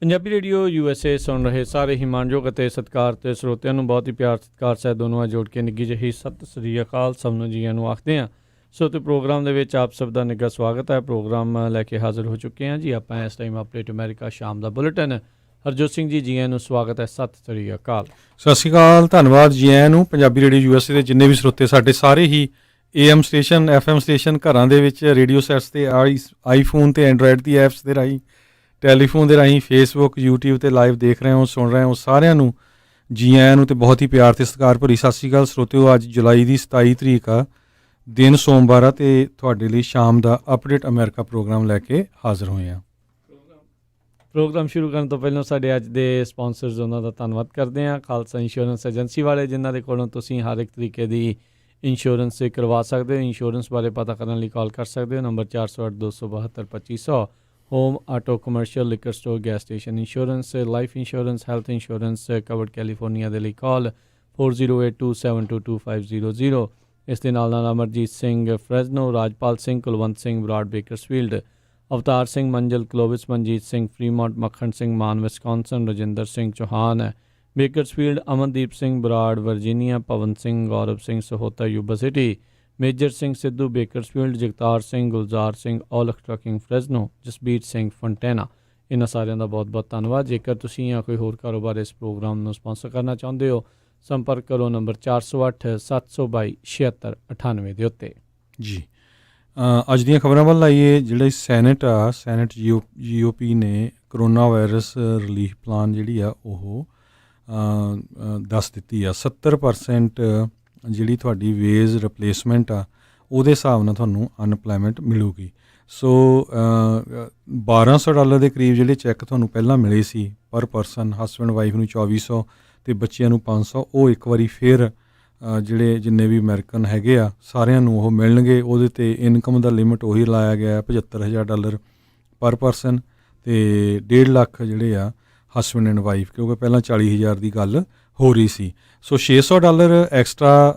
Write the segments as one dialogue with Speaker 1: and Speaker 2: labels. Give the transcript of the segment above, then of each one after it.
Speaker 1: Punjabi radio USA ਸੁਣ ਰਹੇ ਸਾਰੇ ਹੀ ਮਾਣਯੋਗ ਅਤੇ ਸਤਿਕਾਰ ਤੇ ਸਰੋਤਿਆਂ ਨੂੰ ਬਹੁਤ ਹੀ ਪਿਆਰ ਸਤਿਕਾਰ ਸਹਿਤ ਦੋਨੋਂ ਜੋੜ ਕੇ ਨਿੱਘੀ ਜਿਹੀ ਸਤਿ ਸ੍ਰੀ ਅਕਾਲ ਸਭ ਨੂੰ ਜੀਆਂ ਨੂੰ ਆਖਦੇ ਹਾਂ। ਸੋ ਤੇ ਪ੍ਰੋਗਰਾਮ ਦੇ ਵਿੱਚ ਆਪ ਸਭ ਦਾ ਨਿੱਘਾ ਸਵਾਗਤ ਹੈ। ਪ੍ਰੋਗਰਾਮ ਲੈ ਕੇ ਹਾਜ਼ਰ ਹੋ ਚੁੱਕੇ ਹਾਂ ਜੀ ਆਪਾਂ ਇਸ ਟਾਈਮ ਅਪਡੇਟ ਅਮਰੀਕਾ ਸ਼ਾਮ ਦਾ ਬੁਲੇਟਿਨ। ਹਰਜੋਤ ਸਿੰਘ ਜੀ ਜੀਆਂ ਨੂੰ ਸਵਾਗਤ ਹੈ। ਸਤਿ ਸ੍ਰੀ ਅਕਾਲ।
Speaker 2: ਸਤਿ ਸ਼੍ਰੀ ਅਕਾਲ, ਧੰਨਵਾਦ ਜੀ ਆਇਆਂ ਨੂੰ। ਪੰਜਾਬੀ ਰੇਡੀਓ USA ਦੇ ਜਿੰਨੇ ਵੀ ਸਰੋਤੇ ਸਾਡੇ ਸਾਰੇ ਹੀ AM ਸਟੇਸ਼ਨ FM ਸਟੇਸ਼ਨ ਘਰਾਂ ਦੇ ਵਿੱਚ ਰੇਡੀਓ ਸੈਟਸ 'ਤੇ ਆਈਫੋਨ ਅਤੇ ਐਂਡਰਾਇਡ ਦੀ ਐਪਸ ਦੇ ਰਾਹੀਂ ਟੈਲੀਫੋਨ ਦੇ ਰਾਹੀਂ ਫੇਸਬੁੱਕ YouTube 'ਤੇ ਲਾਈਵ ਦੇਖ ਰਹੇ ਹੋ ਸੁਣ ਰਹੇ ਹੋ ਸਾਰਿਆਂ ਨੂੰ ਜੀ ਆਇਆਂ ਨੂੰ ਅਤੇ ਬਹੁਤ ਹੀ ਪਿਆਰ ਅਤੇ ਸਤਿਕਾਰ ਭਰੀ ਸਤਿ ਸ਼੍ਰੀ ਅਕਾਲ ਸਰੋਤਿਓ। ਅੱਜ ਜੁਲਾਈ ਦੀ 27 ਤਰੀਕ ਆ, ਦਿਨ ਸੋਮਵਾਰ ਆ ਅਤੇ ਤੁਹਾਡੇ ਲਈ ਸ਼ਾਮ ਦਾ ਅਪਡੇਟ ਅਮਰੀਕਾ ਪ੍ਰੋਗਰਾਮ ਲੈ ਕੇ ਹਾਜ਼ਰ ਹੋਏ ਹਾਂ।
Speaker 1: ਪ੍ਰੋਗਰਾਮ ਸ਼ੁਰੂ ਕਰਨ ਤੋਂ ਪਹਿਲਾਂ ਸਾਡੇ ਅੱਜ ਦੇ ਸਪਾਂਸਰਸ ਉਹਨਾਂ ਦਾ ਧੰਨਵਾਦ ਕਰਦੇ ਹਾਂ। ਖਾਲਸਾ ਇੰਸ਼ੋਰੈਂਸ ਏਜੰਸੀ ਵਾਲੇ ਜਿਨ੍ਹਾਂ ਦੇ ਕੋਲੋਂ ਤੁਸੀਂ ਹਰ ਇੱਕ ਤਰੀਕੇ ਦੀ ਇੰਸ਼ੋਰੈਂਸ ਕਰਵਾ ਸਕਦੇ ਹੋ। ਇੰਸ਼ੋਰੈਂਸ ਬਾਰੇ ਪਤਾ ਕਰਨ ਲਈ ਕਾਲ ਕਰ ਸਕਦੇ ਹੋ number 408-272-2500। Home auto commercial liquor store gas station insurance life insurance health insurance covered California ਦੇ ਲਈ ਕਾਲ 4082722500। ਇਸ ਦੇ ਨਾਲ Amarjit Singh Fresno, Rajpal Singh, Kulwant Singh Brar Bakersfield, Avtar Singh Manzil Clovis, Manjit Singh Fremont, Makhan Singh Mann Wisconsin, Rajinder Singh Chauhan Bakersfield, Amandeep Singh Brar Virginia, Pawan Singh, Gaurav Singh Sahota Yuba City, Major Singh Sidhu Bakersfield, Jagtar Singh, Gulzar Singh Aulakh trucking ਫਰੈਜ਼ਨੋ, Jasbir Singh ਫੰਟੈਨਾ। ਇਹਨਾਂ ਸਾਰਿਆਂ ਦਾ ਬਹੁਤ ਬਹੁਤ ਧੰਨਵਾਦ। ਜੇਕਰ ਤੁਸੀਂ ਜਾਂ ਕੋਈ ਹੋਰ ਕਾਰੋਬਾਰ ਇਸ ਪ੍ਰੋਗਰਾਮ ਨੂੰ ਸਪਾਂਸਰ ਕਰਨਾ ਚਾਹੁੰਦੇ ਹੋ ਸੰਪਰਕ ਕਰੋ ਨੰਬਰ 408-722-7698 ਦੇ ਉੱਤੇ
Speaker 2: ਜੀ। ਅੱਜ ਦੀਆਂ ਖਬਰਾਂ ਵੱਲ ਆਈਏ। ਜਿਹੜੀ ਸੈਨੇਟ GOP ਨੇ ਕਰੋਨਾ ਵਾਇਰਸ ਰਿਲੀਫ ਪਲਾਨ ਜਿਹੜੀ ਆ ਉਹ ਦੱਸ ਦਿੱਤੀ ਆ। 70% ਜਿਹੜੀ ਤੁਹਾਡੀ ਵੇਜ ਰਿਪਲੇਸਮੈਂਟ ਆ ਉਹਦੇ ਹਿਸਾਬ ਨਾਲ ਤੁਹਾਨੂੰ ਅਨਪਲਾਇਮੈਂਟ ਮਿਲੂਗੀ। ਸੋ $1200 ਦੇ ਕਰੀਬ ਜਿਹੜੇ ਚੈੱਕ ਤੁਹਾਨੂੰ ਪਹਿਲਾਂ ਮਿਲੇ ਸੀ ਪਰ ਪਰਸਨ, ਹਸਬੈਂਡ ਵਾਈਫ ਨੂੰ 2400 ਅਤੇ ਬੱਚਿਆਂ ਨੂੰ 500, ਉਹ ਇੱਕ ਵਾਰੀ ਫਿਰ ਜਿਹੜੇ ਜਿੰਨੇ ਵੀ ਅਮਰੀਕਨ ਹੈਗੇ ਆ ਸਾਰਿਆਂ ਨੂੰ ਉਹ ਮਿਲਣਗੇ। ਉਹਦੇ 'ਤੇ ਇਨਕਮ ਦਾ ਲਿਮਿਟ ਉਹੀ ਲਾਇਆ ਗਿਆ $75,000 ਪਰ ਪਰਸਨ ਅਤੇ 1.5 ਲੱਖ ਜਿਹੜੇ ਆ ਹਸਬੈਂਡ ਐਂਡ ਵਾਈਫ, ਕਿਉਂਕਿ ਪਹਿਲਾਂ 40,000 ਦੀ ਗੱਲ ਹੋ ਰਹੀ ਸੀ। ਸੋ $600 ਐਕਸਟਰਾ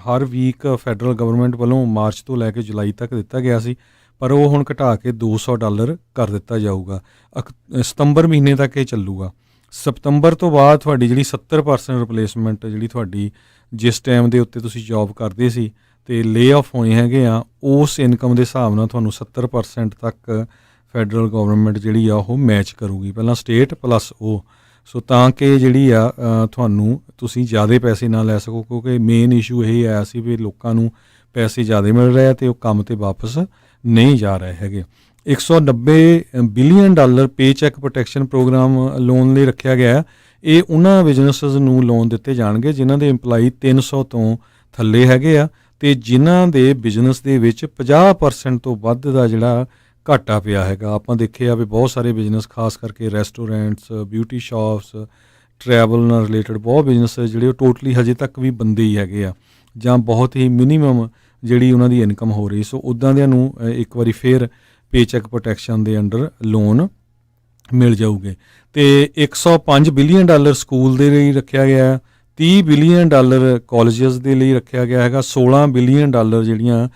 Speaker 2: ਹਰ ਵੀਕ ਫੈਡਰਲ ਗਵਰਨਮੈਂਟ ਵੱਲੋਂ ਮਾਰਚ ਤੋਂ ਲੈ ਕੇ ਜੁਲਾਈ ਤੱਕ ਦਿੱਤਾ ਗਿਆ ਸੀ, ਪਰ ਉਹ ਹੁਣ ਘਟਾ ਕੇ $200 ਕਰ ਦਿੱਤਾ ਜਾਊਗਾ। ਸਤੰਬਰ ਮਹੀਨੇ ਤੱਕ ਇਹ ਚੱਲੂਗਾ। ਸਤੰਬਰ ਤੋਂ ਬਾਅਦ ਤੁਹਾਡੀ ਜਿਹੜੀ 70% ਰਿਪਲੇਸਮੈਂਟ ਜਿਹੜੀ ਤੁਹਾਡੀ ਜਿਸ ਟਾਈਮ ਦੇ ਉੱਤੇ ਤੁਸੀਂ ਜੋਬ ਕਰਦੇ ਸੀ ਅਤੇ ਲੇ ਆਫ ਹੋਏ ਹੈਗੇ ਆ, ਉਸ ਇਨਕਮ ਦੇ ਹਿਸਾਬ ਨਾਲ ਤੁਹਾਨੂੰ 70% ਤੱਕ ਫੈਡਰਲ ਗਵਰਨਮੈਂਟ ਜਿਹੜੀ ਆ ਉਹ ਮੈਚ ਕਰੂਗੀ, ਪਹਿਲਾਂ ਸਟੇਟ ਪਲੱਸ ਉਹ। ਸੋ ਤਾਂ ਕਿ ਜਿਹੜੀ ਆ ਤੁਹਾਨੂੰ ਤੁਸੀਂ ਜ਼ਿਆਦਾ ਪੈਸੇ ਨਾ ਲੈ ਸਕੋ, ਕਿਉਂਕਿ ਮੇਨ ਇਸ਼ੂ ਇਹ ਆਇਆ ਸੀ ਵੀ ਲੋਕਾਂ ਨੂੰ ਪੈਸੇ ਜ਼ਿਆਦਾ ਮਿਲ ਰਹੇ ਆ ਅਤੇ ਉਹ ਕੰਮ 'ਤੇ ਵਾਪਸ ਨਹੀਂ ਜਾ ਰਹੇ ਹੈਗੇ। $190 ਬਿਲੀਅਨ ਪੇ ਚੈੱਕ ਪ੍ਰੋਟੈਕਸ਼ਨ ਪ੍ਰੋਗਰਾਮ ਲੋਨ ਲਈ ਰੱਖਿਆ ਗਿਆ। ਇਹ ਉਹਨਾਂ ਬਿਜ਼ਨਸਿਸ ਨੂੰ ਲੋਨ ਦਿੱਤੇ ਜਾਣਗੇ ਜਿਨ੍ਹਾਂ ਦੇ ਇੰਪਲਾਈ 300 ਤੋਂ ਥੱਲੇ ਹੈਗੇ ਆ ਅਤੇ ਜਿਨ੍ਹਾਂ ਦੇ ਬਿਜ਼ਨਸ ਦੇ ਵਿੱਚ 50% ਤੋਂ ਵੱਧ ਦਾ ਜਿਹੜਾ ਘਾਟਾ ਪਿਆ ਹੈਗਾ। ਆਪਾਂ ਦੇਖਿਆ ਵੀ ਬਹੁਤ ਸਾਰੇ ਬਿਜ਼ਨਸ, ਖਾਸ ਕਰਕੇ ਰੈਸਟੋਰੈਂਟਸ, ਬਿਊਟੀ ਸ਼ਾਪਸ, ਟਰੈਵਲ ਨਾਲ ਰਿਲੇਟਡ ਬਹੁਤ ਬਿਜ਼ਨਸ ਜਿਹੜੇ ਉਹ ਟੋਟਲੀ ਹਜੇ ਤੱਕ ਵੀ ਬੰਦੇ ਹੀ ਹੈਗੇ ਆ ਜਾਂ ਬਹੁਤ ਹੀ ਮਿਨੀਮਮ ਜਿਹੜੀ ਉਹਨਾਂ ਦੀ ਇਨਕਮ ਹੋ ਰਹੀ। ਸੋ ਉੱਦਾਂ ਦਿਆਂ ਨੂੰ ਇੱਕ ਵਾਰੀ ਫਿਰ ਪੇ ਚੈੱਕ ਪ੍ਰੋਟੈਕਸ਼ਨ ਦੇ ਅੰਡਰ ਲੋਨ ਮਿਲ ਜਾਊਗੇ। ਅਤੇ $105 ਬਿਲੀਅਨ ਸਕੂਲ ਦੇ ਲਈ ਰੱਖਿਆ ਗਿਆ, $30 ਬਿਲੀਅਨ ਕਾਲਜਸ ਦੇ ਲਈ ਰੱਖਿਆ ਗਿਆ ਹੈਗਾ, $16 ਬਿਲੀਅਨ ਜਿਹੜੀਆਂ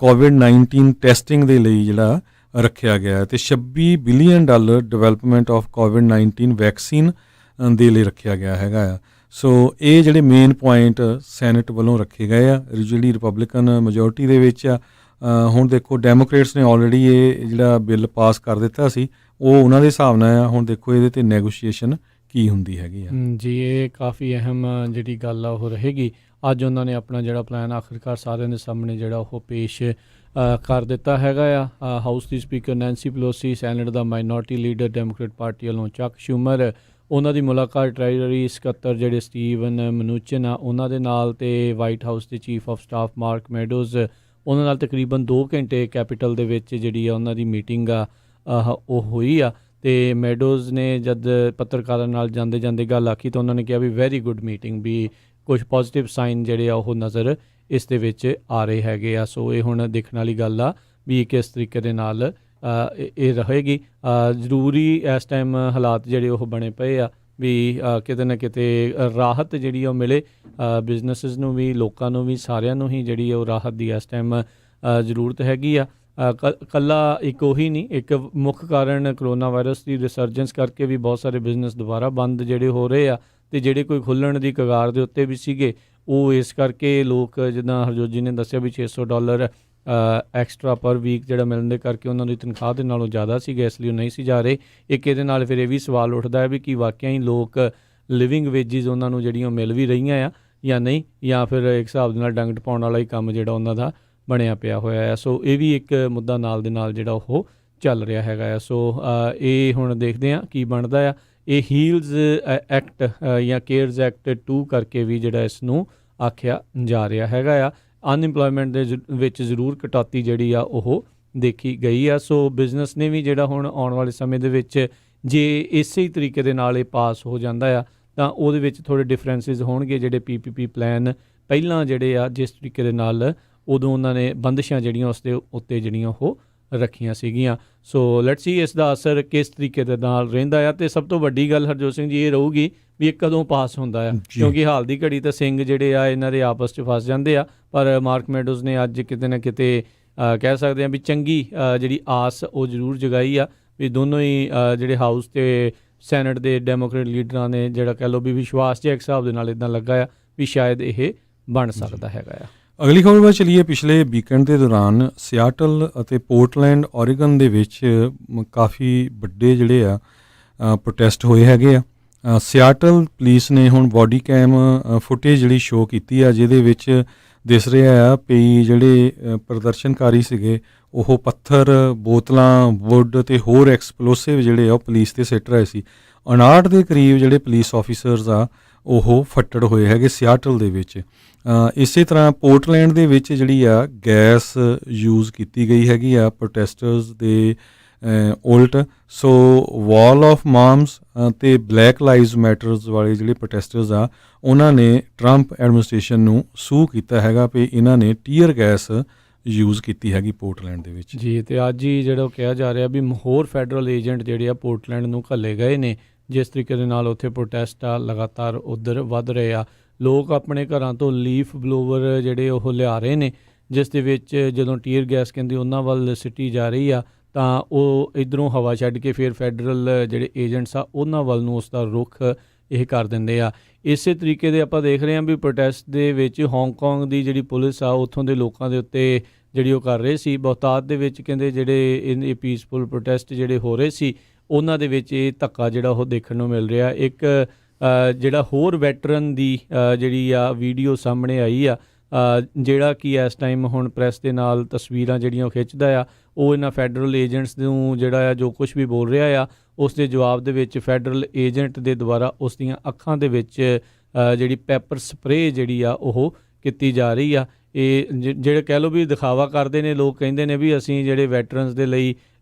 Speaker 2: COVID-19 ਟੈਸਟਿੰਗ ਦੇ ਲਈ ਜਿਹੜਾ ਰੱਖਿਆ ਗਿਆ ਅਤੇ $26 billion development of COVID-19 vaccine ਦੇ ਲਈ ਰੱਖਿਆ ਗਿਆ ਹੈਗਾ ਆ। ਸੋ ਇਹ ਜਿਹੜੇ ਮੇਨ ਪੁਆਇੰਟ ਸੈਨੇਟ ਵੱਲੋਂ ਰੱਖੇ ਗਏ ਆ। ਜਿਹੜੀ ਰਿਪਬਲਿਕਨ ਮੈਜੋਰਟੀ ਦੇ ਵਿੱਚ ਆ। ਹੁਣ ਦੇਖੋ ਡੈਮੋਕ੍ਰੇਟਸ ਨੇ ਆਲਰੇਡੀ ਇਹ ਜਿਹੜਾ ਬਿੱਲ ਪਾਸ ਕਰ ਦਿੱਤਾ ਸੀ, ਉਹ ਉਹਨਾਂ ਦੇ ਹਿਸਾਬ ਨਾਲ ਆ। ਹੁਣ ਦੇਖੋ ਇਹਦੇ 'ਤੇ ਨੈਗੋਸ਼ੀਏਸ਼ਨ ਕੀ ਹੁੰਦੀ ਹੈਗੀ ਆ
Speaker 1: ਜੀ। ਇਹ ਕਾਫੀ ਅਹਿਮ ਜਿਹੜੀ ਗੱਲ ਆ ਉਹ ਰਹੇਗੀ। ਅੱਜ ਉਹਨਾਂ ਨੇ ਆਪਣਾ ਜਿਹੜਾ ਪਲਾਨ ਆਖਿਰਕਾਰ ਸਾਰਿਆਂ ਦੇ ਸਾਹਮਣੇ ਜਿਹੜਾ ਉਹ ਪੇਸ਼ ਕਰ ਦਿੱਤਾ ਹੈਗਾ ਆ। ਹਾਊਸ ਦੀ ਸਪੀਕਰ ਨੈਂਸੀ ਪਲੋਸੀ, ਸੈਨੇਟ ਦਾ ਮਾਈਨੋਰਟੀ ਲੀਡਰ ਡੈਮੋਕ੍ਰੇਟ ਪਾਰਟੀ ਵੱਲੋਂ ਚੱਕ ਸ਼ੂਮਰ, ਉਹਨਾਂ ਦੀ ਮੁਲਾਕਾਤ ਟ੍ਰੈਜਰੀ ਸਕੱਤਰ ਜਿਹੜੇ ਸਟੀਵਨ ਮਨੂਚਨ ਆ ਉਹਨਾਂ ਦੇ ਨਾਲ, ਅਤੇ ਵਾਈਟ ਹਾਊਸ ਦੇ chief of staff mark Meadows ਉਹਨਾਂ ਨਾਲ ਤਕਰੀਬਨ 2 ਘੰਟੇ ਕੈਪੀਟਲ ਦੇ ਵਿੱਚ ਜਿਹੜੀ ਆ ਉਹਨਾਂ ਦੀ ਮੀਟਿੰਗ ਆ ਉਹ ਹੋਈ ਆ। ਅਤੇ ਮੈਡੋਜ਼ ਨੇ ਜਦ ਪੱਤਰਕਾਰਾਂ ਨਾਲ ਜਾਂਦੇ ਜਾਂਦੇ ਗੱਲ ਆਖੀ ਤਾਂ ਉਹਨਾਂ ਨੇ ਕਿਹਾ ਵੀ ਵੈਰੀ ਗੁੱਡ ਮੀਟਿੰਗ, ਵੀ ਕੁਝ ਪੋਜ਼ੀਟਿਵ ਸਾਈਨ ਜਿਹੜੇ ਆ ਉਹ ਨਜ਼ਰ ਇਸ ਦੇ ਵਿੱਚ ਆ ਰਹੇ ਹੈਗੇ ਆ। ਸੋ ਇਹ ਹੁਣ ਦੇਖਣ ਵਾਲੀ ਗੱਲ ਆ ਵੀ ਕਿਸ ਤਰੀਕੇ ਦੇ ਨਾਲ ਇਹ ਰਹੇਗੀ। ਜ਼ਰੂਰੀ ਇਸ ਟਾਈਮ ਹਾਲਾਤ ਜਿਹੜੇ ਉਹ ਬਣੇ ਪਏ ਆ ਵੀ ਕਿਤੇ ਨਾ ਕਿਤੇ ਰਾਹਤ ਜਿਹੜੀ ਉਹ ਮਿਲੇ ਬਿਜ਼ਨਸਿਸ ਨੂੰ ਵੀ, ਲੋਕਾਂ ਨੂੰ ਵੀ, ਸਾਰਿਆਂ ਨੂੰ ਹੀ ਜਿਹੜੀ ਉਹ ਰਾਹਤ ਦੀ ਇਸ ਟਾਈਮ ਜ਼ਰੂਰਤ ਹੈਗੀ ਆ। ਕੱਲਾ ਇੱਕ ਉਹੀ ਨਹੀਂ, ਇੱਕ ਮੁੱਖ ਕਾਰਨ ਕਰੋਨਾ ਵਾਇਰਸ ਦੀ ਰਿਸਰਜੈਂਸ ਕਰਕੇ ਵੀ ਬਹੁਤ ਸਾਰੇ ਬਿਜ਼ਨਸ ਦੁਬਾਰਾ ਬੰਦ ਜਿਹੜੇ ਹੋ ਰਹੇ ਆ, ਅਤੇ ਜਿਹੜੇ ਕੋਈ ਖੁੱਲ੍ਹਣ ਦੀ ਕਗਾਰ ਦੇ ਉੱਤੇ ਵੀ ਸੀਗੇ, ਉਹ ਇਸ ਕਰਕੇ ਲੋਕ, ਜਿੱਦਾਂ ਹਰਜੋਤ ਜੀ ਨੇ ਦੱਸਿਆ ਵੀ $600 ਐਕਸਟਰਾ ਪਰ ਵੀਕ ਜਿਹੜਾ ਮਿਲਣ ਦੇ ਕਰਕੇ ਉਹਨਾਂ ਦੀ ਤਨਖਾਹ ਦੇ ਨਾਲੋਂ ਜ਼ਿਆਦਾ ਸੀਗਾ, ਇਸ ਲਈ ਉਹ ਨਹੀਂ ਸੀ ਜਾ ਰਹੇ। ਇੱਕ ਇਹਦੇ ਨਾਲ ਫਿਰ ਇਹ ਵੀ ਸਵਾਲ ਉੱਠਦਾ ਹੈ ਵੀ ਕੀ ਵਾਕਿਆ ਹੀ ਲੋਕ ਲਿਵਿੰਗ ਵੇਜਿਸ ਉਹਨਾਂ ਨੂੰ ਜਿਹੜੀਆਂ ਮਿਲ ਵੀ ਰਹੀਆਂ ਆ ਜਾਂ ਨਹੀਂ, ਜਾਂ ਫਿਰ ਇੱਕ ਹਿਸਾਬ ਦੇ ਨਾਲ ਡੰਗ ਟਪਾਉਣ ਵਾਲਾ ਹੀ ਕੰਮ ਜਿਹੜਾ ਉਹਨਾਂ ਦਾ ਬਣਿਆ ਪਿਆ ਹੋਇਆ ਆ। ਸੋ ਇਹ ਵੀ ਇੱਕ ਮੁੱਦਾ ਨਾਲ ਦੇ ਨਾਲ ਜਿਹੜਾ ਉਹ ਚੱਲ ਰਿਹਾ ਹੈਗਾ ਆ। ਸੋ ਇਹ ਹੁਣ ਦੇਖਦੇ ਹਾਂ ਕੀ ਬਣਦਾ ਆ। ਇਹ ਹੀਲਜ਼ ਐਕਟ ਜਾਂ ਕੇਅਰਜ਼ ਐਕਟ 2 ਕਰਕੇ ਵੀ ਜਿਹੜਾ ਇਸ ਨੂੰ ਆਖਿਆ ਜਾ ਰਿਹਾ ਹੈਗਾ ਆ। ਅਨਇੰਪਲੋਇਮੈਂਟ ਦੇ ਵਿੱਚ ਜ਼ਰੂਰ ਕਟੌਤੀ ਜਿਹੜੀ ਆ ਉਹ ਦੇਖੀ ਗਈ ਆ। ਸੋ ਬਿਜ਼ਨਸ ਨੇ ਵੀ ਜਿਹੜਾ ਹੁਣ ਆਉਣ ਵਾਲੇ ਸਮੇਂ ਦੇ ਵਿੱਚ ਜੇ ਇਸੇ ਹੀ ਤਰੀਕੇ ਦੇ ਨਾਲ ਇਹ ਪਾਸ ਹੋ ਜਾਂਦਾ ਆ ਤਾਂ ਉਹਦੇ ਵਿੱਚ ਥੋੜ੍ਹੇ ਡਿਫਰੈਂਸਿਸ ਹੋਣਗੇ। ਜਿਹੜੇ PPP ਪਲਾਨ ਪਹਿਲਾਂ ਜਿਹੜੇ ਆ ਜਿਸ ਤਰੀਕੇ ਦੇ ਨਾਲ ਉਦੋਂ ਉਹਨਾਂ ਨੇ ਬੰਦਿਸ਼ਾਂ ਜਿਹੜੀਆਂ ਉਸ ਦੇ ਉੱਤੇ ਜਿਹੜੀਆਂ ਉਹ ਰੱਖੀਆਂ ਸੀਗੀਆਂ। ਸੋ ਲੈਟਸ ਸੀ ਇਸ ਦਾ ਅਸਰ ਕਿਸ ਤਰੀਕੇ ਦੇ ਨਾਲ ਰਹਿੰਦਾ ਆ। ਅਤੇ ਸਭ ਤੋਂ ਵੱਡੀ ਗੱਲ ਹਰਜੋਤ ਸਿੰਘ ਜੀ ਇਹ ਰਹੂਗੀ ਵੀ ਇਹ ਕਦੋਂ ਪਾਸ ਹੁੰਦਾ ਆ, ਕਿਉਂਕਿ ਹਾਲ ਦੀ ਘੜੀ ਤਾਂ ਸਿੰਘ ਜਿਹੜੇ ਆ ਇਹਨਾਂ ਦੇ ਆਪਸ 'ਚ ਫਸ ਜਾਂਦੇ ਆ। ਪਰ ਮਾਰਕ ਮੈਡੋਜ਼ ਨੇ ਅੱਜ ਕਿਤੇ ਨਾ ਕਿਤੇ ਕਹਿ ਸਕਦੇ ਹਾਂ ਵੀ ਚੰਗੀ ਜਿਹੜੀ ਆਸ ਉਹ ਜ਼ਰੂਰ ਜਗਾਈ ਆ ਵੀ ਦੋਨੋਂ ਹੀ ਜਿਹੜੇ ਹਾਊਸ ਅਤੇ ਸੈਨੇਟ ਦੇ ਡੈਮੋਕ੍ਰੇਟ ਲੀਡਰਾਂ ਨੇ ਜਿਹੜਾ ਕਹਿ ਲਓ ਵੀ ਵਿਸ਼ਵਾਸ ਜਿਹਾ ਇੱਕ ਹਿਸਾਬ ਦੇ ਨਾਲ ਇੱਦਾਂ ਲੱਗਾ ਆ ਵੀ ਸ਼ਾਇਦ ਇਹ ਬਣ ਸਕਦਾ ਹੈਗਾ ਆ।
Speaker 2: ਅਗਲੀ ਖਬਰ ਵੱਲ ਚਲੀਏ। ਪਿਛਲੇ ਵੀਕਐਂਡ ਦੇ ਦੌਰਾਨ ਸਿਆਟਲ ਅਤੇ ਪੋਰਟਲੈਂਡ ਓਰੀਗਨ ਦੇ ਵਿੱਚ ਕਾਫੀ ਵੱਡੇ ਜਿਹੜੇ ਆ ਪ੍ਰੋਟੈਸਟ ਹੋਏ ਹੈਗੇ ਆ। ਸਿਆਟਲ ਪੁਲਿਸ ਨੇ ਹੁਣ ਬੋਡੀ ਕੈਮ ਫੁਟੇਜ ਜਿਹੜੀ ਸ਼ੋਅ ਕੀਤੀ ਆ, ਜਿਹਦੇ ਵਿੱਚ ਦਿਸ ਰਿਹਾ ਆ ਵੀ ਜਿਹੜੇ ਪ੍ਰਦਰਸ਼ਨਕਾਰੀ ਸੀਗੇ ਉਹ ਪੱਥਰ, ਬੋਤਲਾਂ, ਵੁੱਡ ਅਤੇ ਹੋਰ ਐਕਸਪਲੋਸਿਵ ਜਿਹੜੇ ਆ ਉਹ ਪੁਲਿਸ 'ਤੇ ਸਿੱਟ ਰਹੇ ਸੀ। 59 ਦੇ ਕਰੀਬ ਜਿਹੜੇ ਪੁਲਿਸ ਆਫੀਸਰਸ ਆ ਉਹ ਫੱਟੜ ਹੋਏ ਹੈਗੇ ਸਿਆਟਲ ਦੇ ਵਿੱਚ। ਇਸੇ ਤਰ੍ਹਾਂ ਪੋਰਟਲੈਂਡ ਦੇ ਵਿੱਚ ਜਿਹੜੀ ਆ ਗੈਸ ਯੂਜ਼ ਕੀਤੀ ਗਈ ਹੈਗੀ ਆ ਪ੍ਰੋਟੈਸਟਰਸ ਦੇ ਉਲਟ। ਸੋ ਵਾਲ ਆਫ ਮਾਮਸ ਅਤੇ ਬਲੈਕ ਲਾਈਵਜ਼ ਮੈਟਰਸ ਵਾਲੇ ਜਿਹੜੇ ਪ੍ਰੋਟੈਸਟਰਸ ਆ ਉਹਨਾਂ ਨੇ ਟਰੰਪ ਐਡਮਿਨਿਸਟ੍ਰੇਸ਼ਨ ਨੂੰ ਸੂ ਕੀਤਾ ਹੈਗਾ ਵੀ ਇਹਨਾਂ ਨੇ ਟੀਅਰ ਗੈਸ ਯੂਜ਼ ਕੀਤੀ ਹੈਗੀ ਪੋਰਟਲੈਂਡ ਦੇ ਵਿੱਚ।
Speaker 1: ਜੀ, ਅਤੇ ਅੱਜ ਹੀ ਜਿਹੜਾ ਕਿਹਾ ਜਾ ਰਿਹਾ ਵੀ ਹੋਰ ਫੈਡਰਲ ਏਜੰਟ ਜਿਹੜੇ ਆ ਪੋਰਟਲੈਂਡ ਨੂੰ ਘੱਲੇ ਗਏ ਨੇ। ਜਿਸ ਤਰੀਕੇ ਦੇ ਨਾਲ ਉੱਥੇ ਪ੍ਰੋਟੈਸਟ ਆ ਲਗਾਤਾਰ ਉੱਧਰ ਵੱਧ ਰਹੇ ਆ। ਲੋਕ ਆਪਣੇ ਘਰਾਂ ਤੋਂ ਲੀਫ ਬਲੋਵਰ ਜਿਹੜੇ ਉਹ ਲਿਆ ਰਹੇ ਨੇ, ਜਿਸ ਦੇ ਵਿੱਚ ਜਦੋਂ ਟੀਅਰ ਗੈਸ ਕਹਿੰਦੇ ਉਹਨਾਂ ਵੱਲ ਸਿੱਟੀ ਜਾ ਰਹੀ ਆ ਤਾਂ ਉਹ ਇੱਧਰੋਂ ਹਵਾ ਛੱਡ ਕੇ ਫਿਰ ਫੈਡਰਲ ਜਿਹੜੇ ਏਜੰਟਸ ਆ ਉਹਨਾਂ ਵੱਲ ਨੂੰ ਉਸ ਦਾ ਰੁੱਖ ਇਹ ਕਰ ਦਿੰਦੇ ਆ। ਇਸੇ ਤਰੀਕੇ ਦੇ ਆਪਾਂ ਦੇਖ ਰਹੇ ਹਾਂ ਵੀ ਪ੍ਰੋਟੈਸਟ ਦੇ ਵਿੱਚ ਹਾਂਗਕਾਂਗ ਦੀ ਜਿਹੜੀ ਪੁਲਿਸ ਆ ਉੱਥੋਂ ਦੇ ਲੋਕਾਂ ਦੇ ਉੱਤੇ ਜਿਹੜੀ ਉਹ ਕਰ ਰਹੇ ਸੀ ਬਹੁਤਾਤ ਦੇ ਵਿੱਚ। ਕਹਿੰਦੇ ਜਿਹੜੇ ਇਹ ਪੀਸਫੁਲ ਪ੍ਰੋਟੈਸਟ ਜਿਹੜੇ ਹੋ ਰਹੇ ਸੀ ਉਹਨਾਂ ਦੇ ਵਿੱਚ ਇਹ ਧੱਕਾ ਜਿਹੜਾ ਉਹ ਦੇਖਣ ਨੂੰ ਮਿਲ ਰਿਹਾ। ਇੱਕ ਜਿਹੜਾ ਹੋਰ ਵੈਟਰਨ ਦੀ ਜਿਹੜੀ ਆ ਵੀਡੀਓ ਸਾਹਮਣੇ ਆਈ ਆ, ਜਿਹੜਾ ਕਿ ਇਸ ਟਾਈਮ ਹੁਣ ਪ੍ਰੈਸ ਦੇ ਨਾਲ ਤਸਵੀਰਾਂ ਜਿਹੜੀਆਂ ਉਹ ਖਿੱਚਦਾ ਆ, ਉਹ ਇਹਨਾਂ ਫੈਡਰਲ ਏਜੰਟਸ ਨੂੰ ਜਿਹੜਾ ਆ ਜੋ ਕੁਛ ਵੀ ਬੋਲ ਰਿਹਾ ਆ ਉਸ ਦੇ ਜਵਾਬ ਦੇ ਵਿੱਚ ਫੈਡਰਲ ਏਜੰਟ ਦੇ ਦੁਆਰਾ ਉਸ ਦੀਆਂ ਅੱਖਾਂ ਦੇ ਵਿੱਚ ਜਿਹੜੀ ਪੈਪਰ ਸਪਰੇਅ ਜਿਹੜੀ ਆ ਉਹ ਕੀਤੀ ਜਾ ਰਹੀ ਆ। ਇਹ ਜਿਹੜੇ ਕਹਿ ਲਓ ਵੀ ਦਿਖਾਵਾ ਕਰਦੇ ਨੇ ਲੋਕ, ਕਹਿੰਦੇ ਨੇ ਵੀ ਅਸੀਂ ਜਿਹੜੇ ਵੈਟਰਨਸ ਦੇ ਲਈ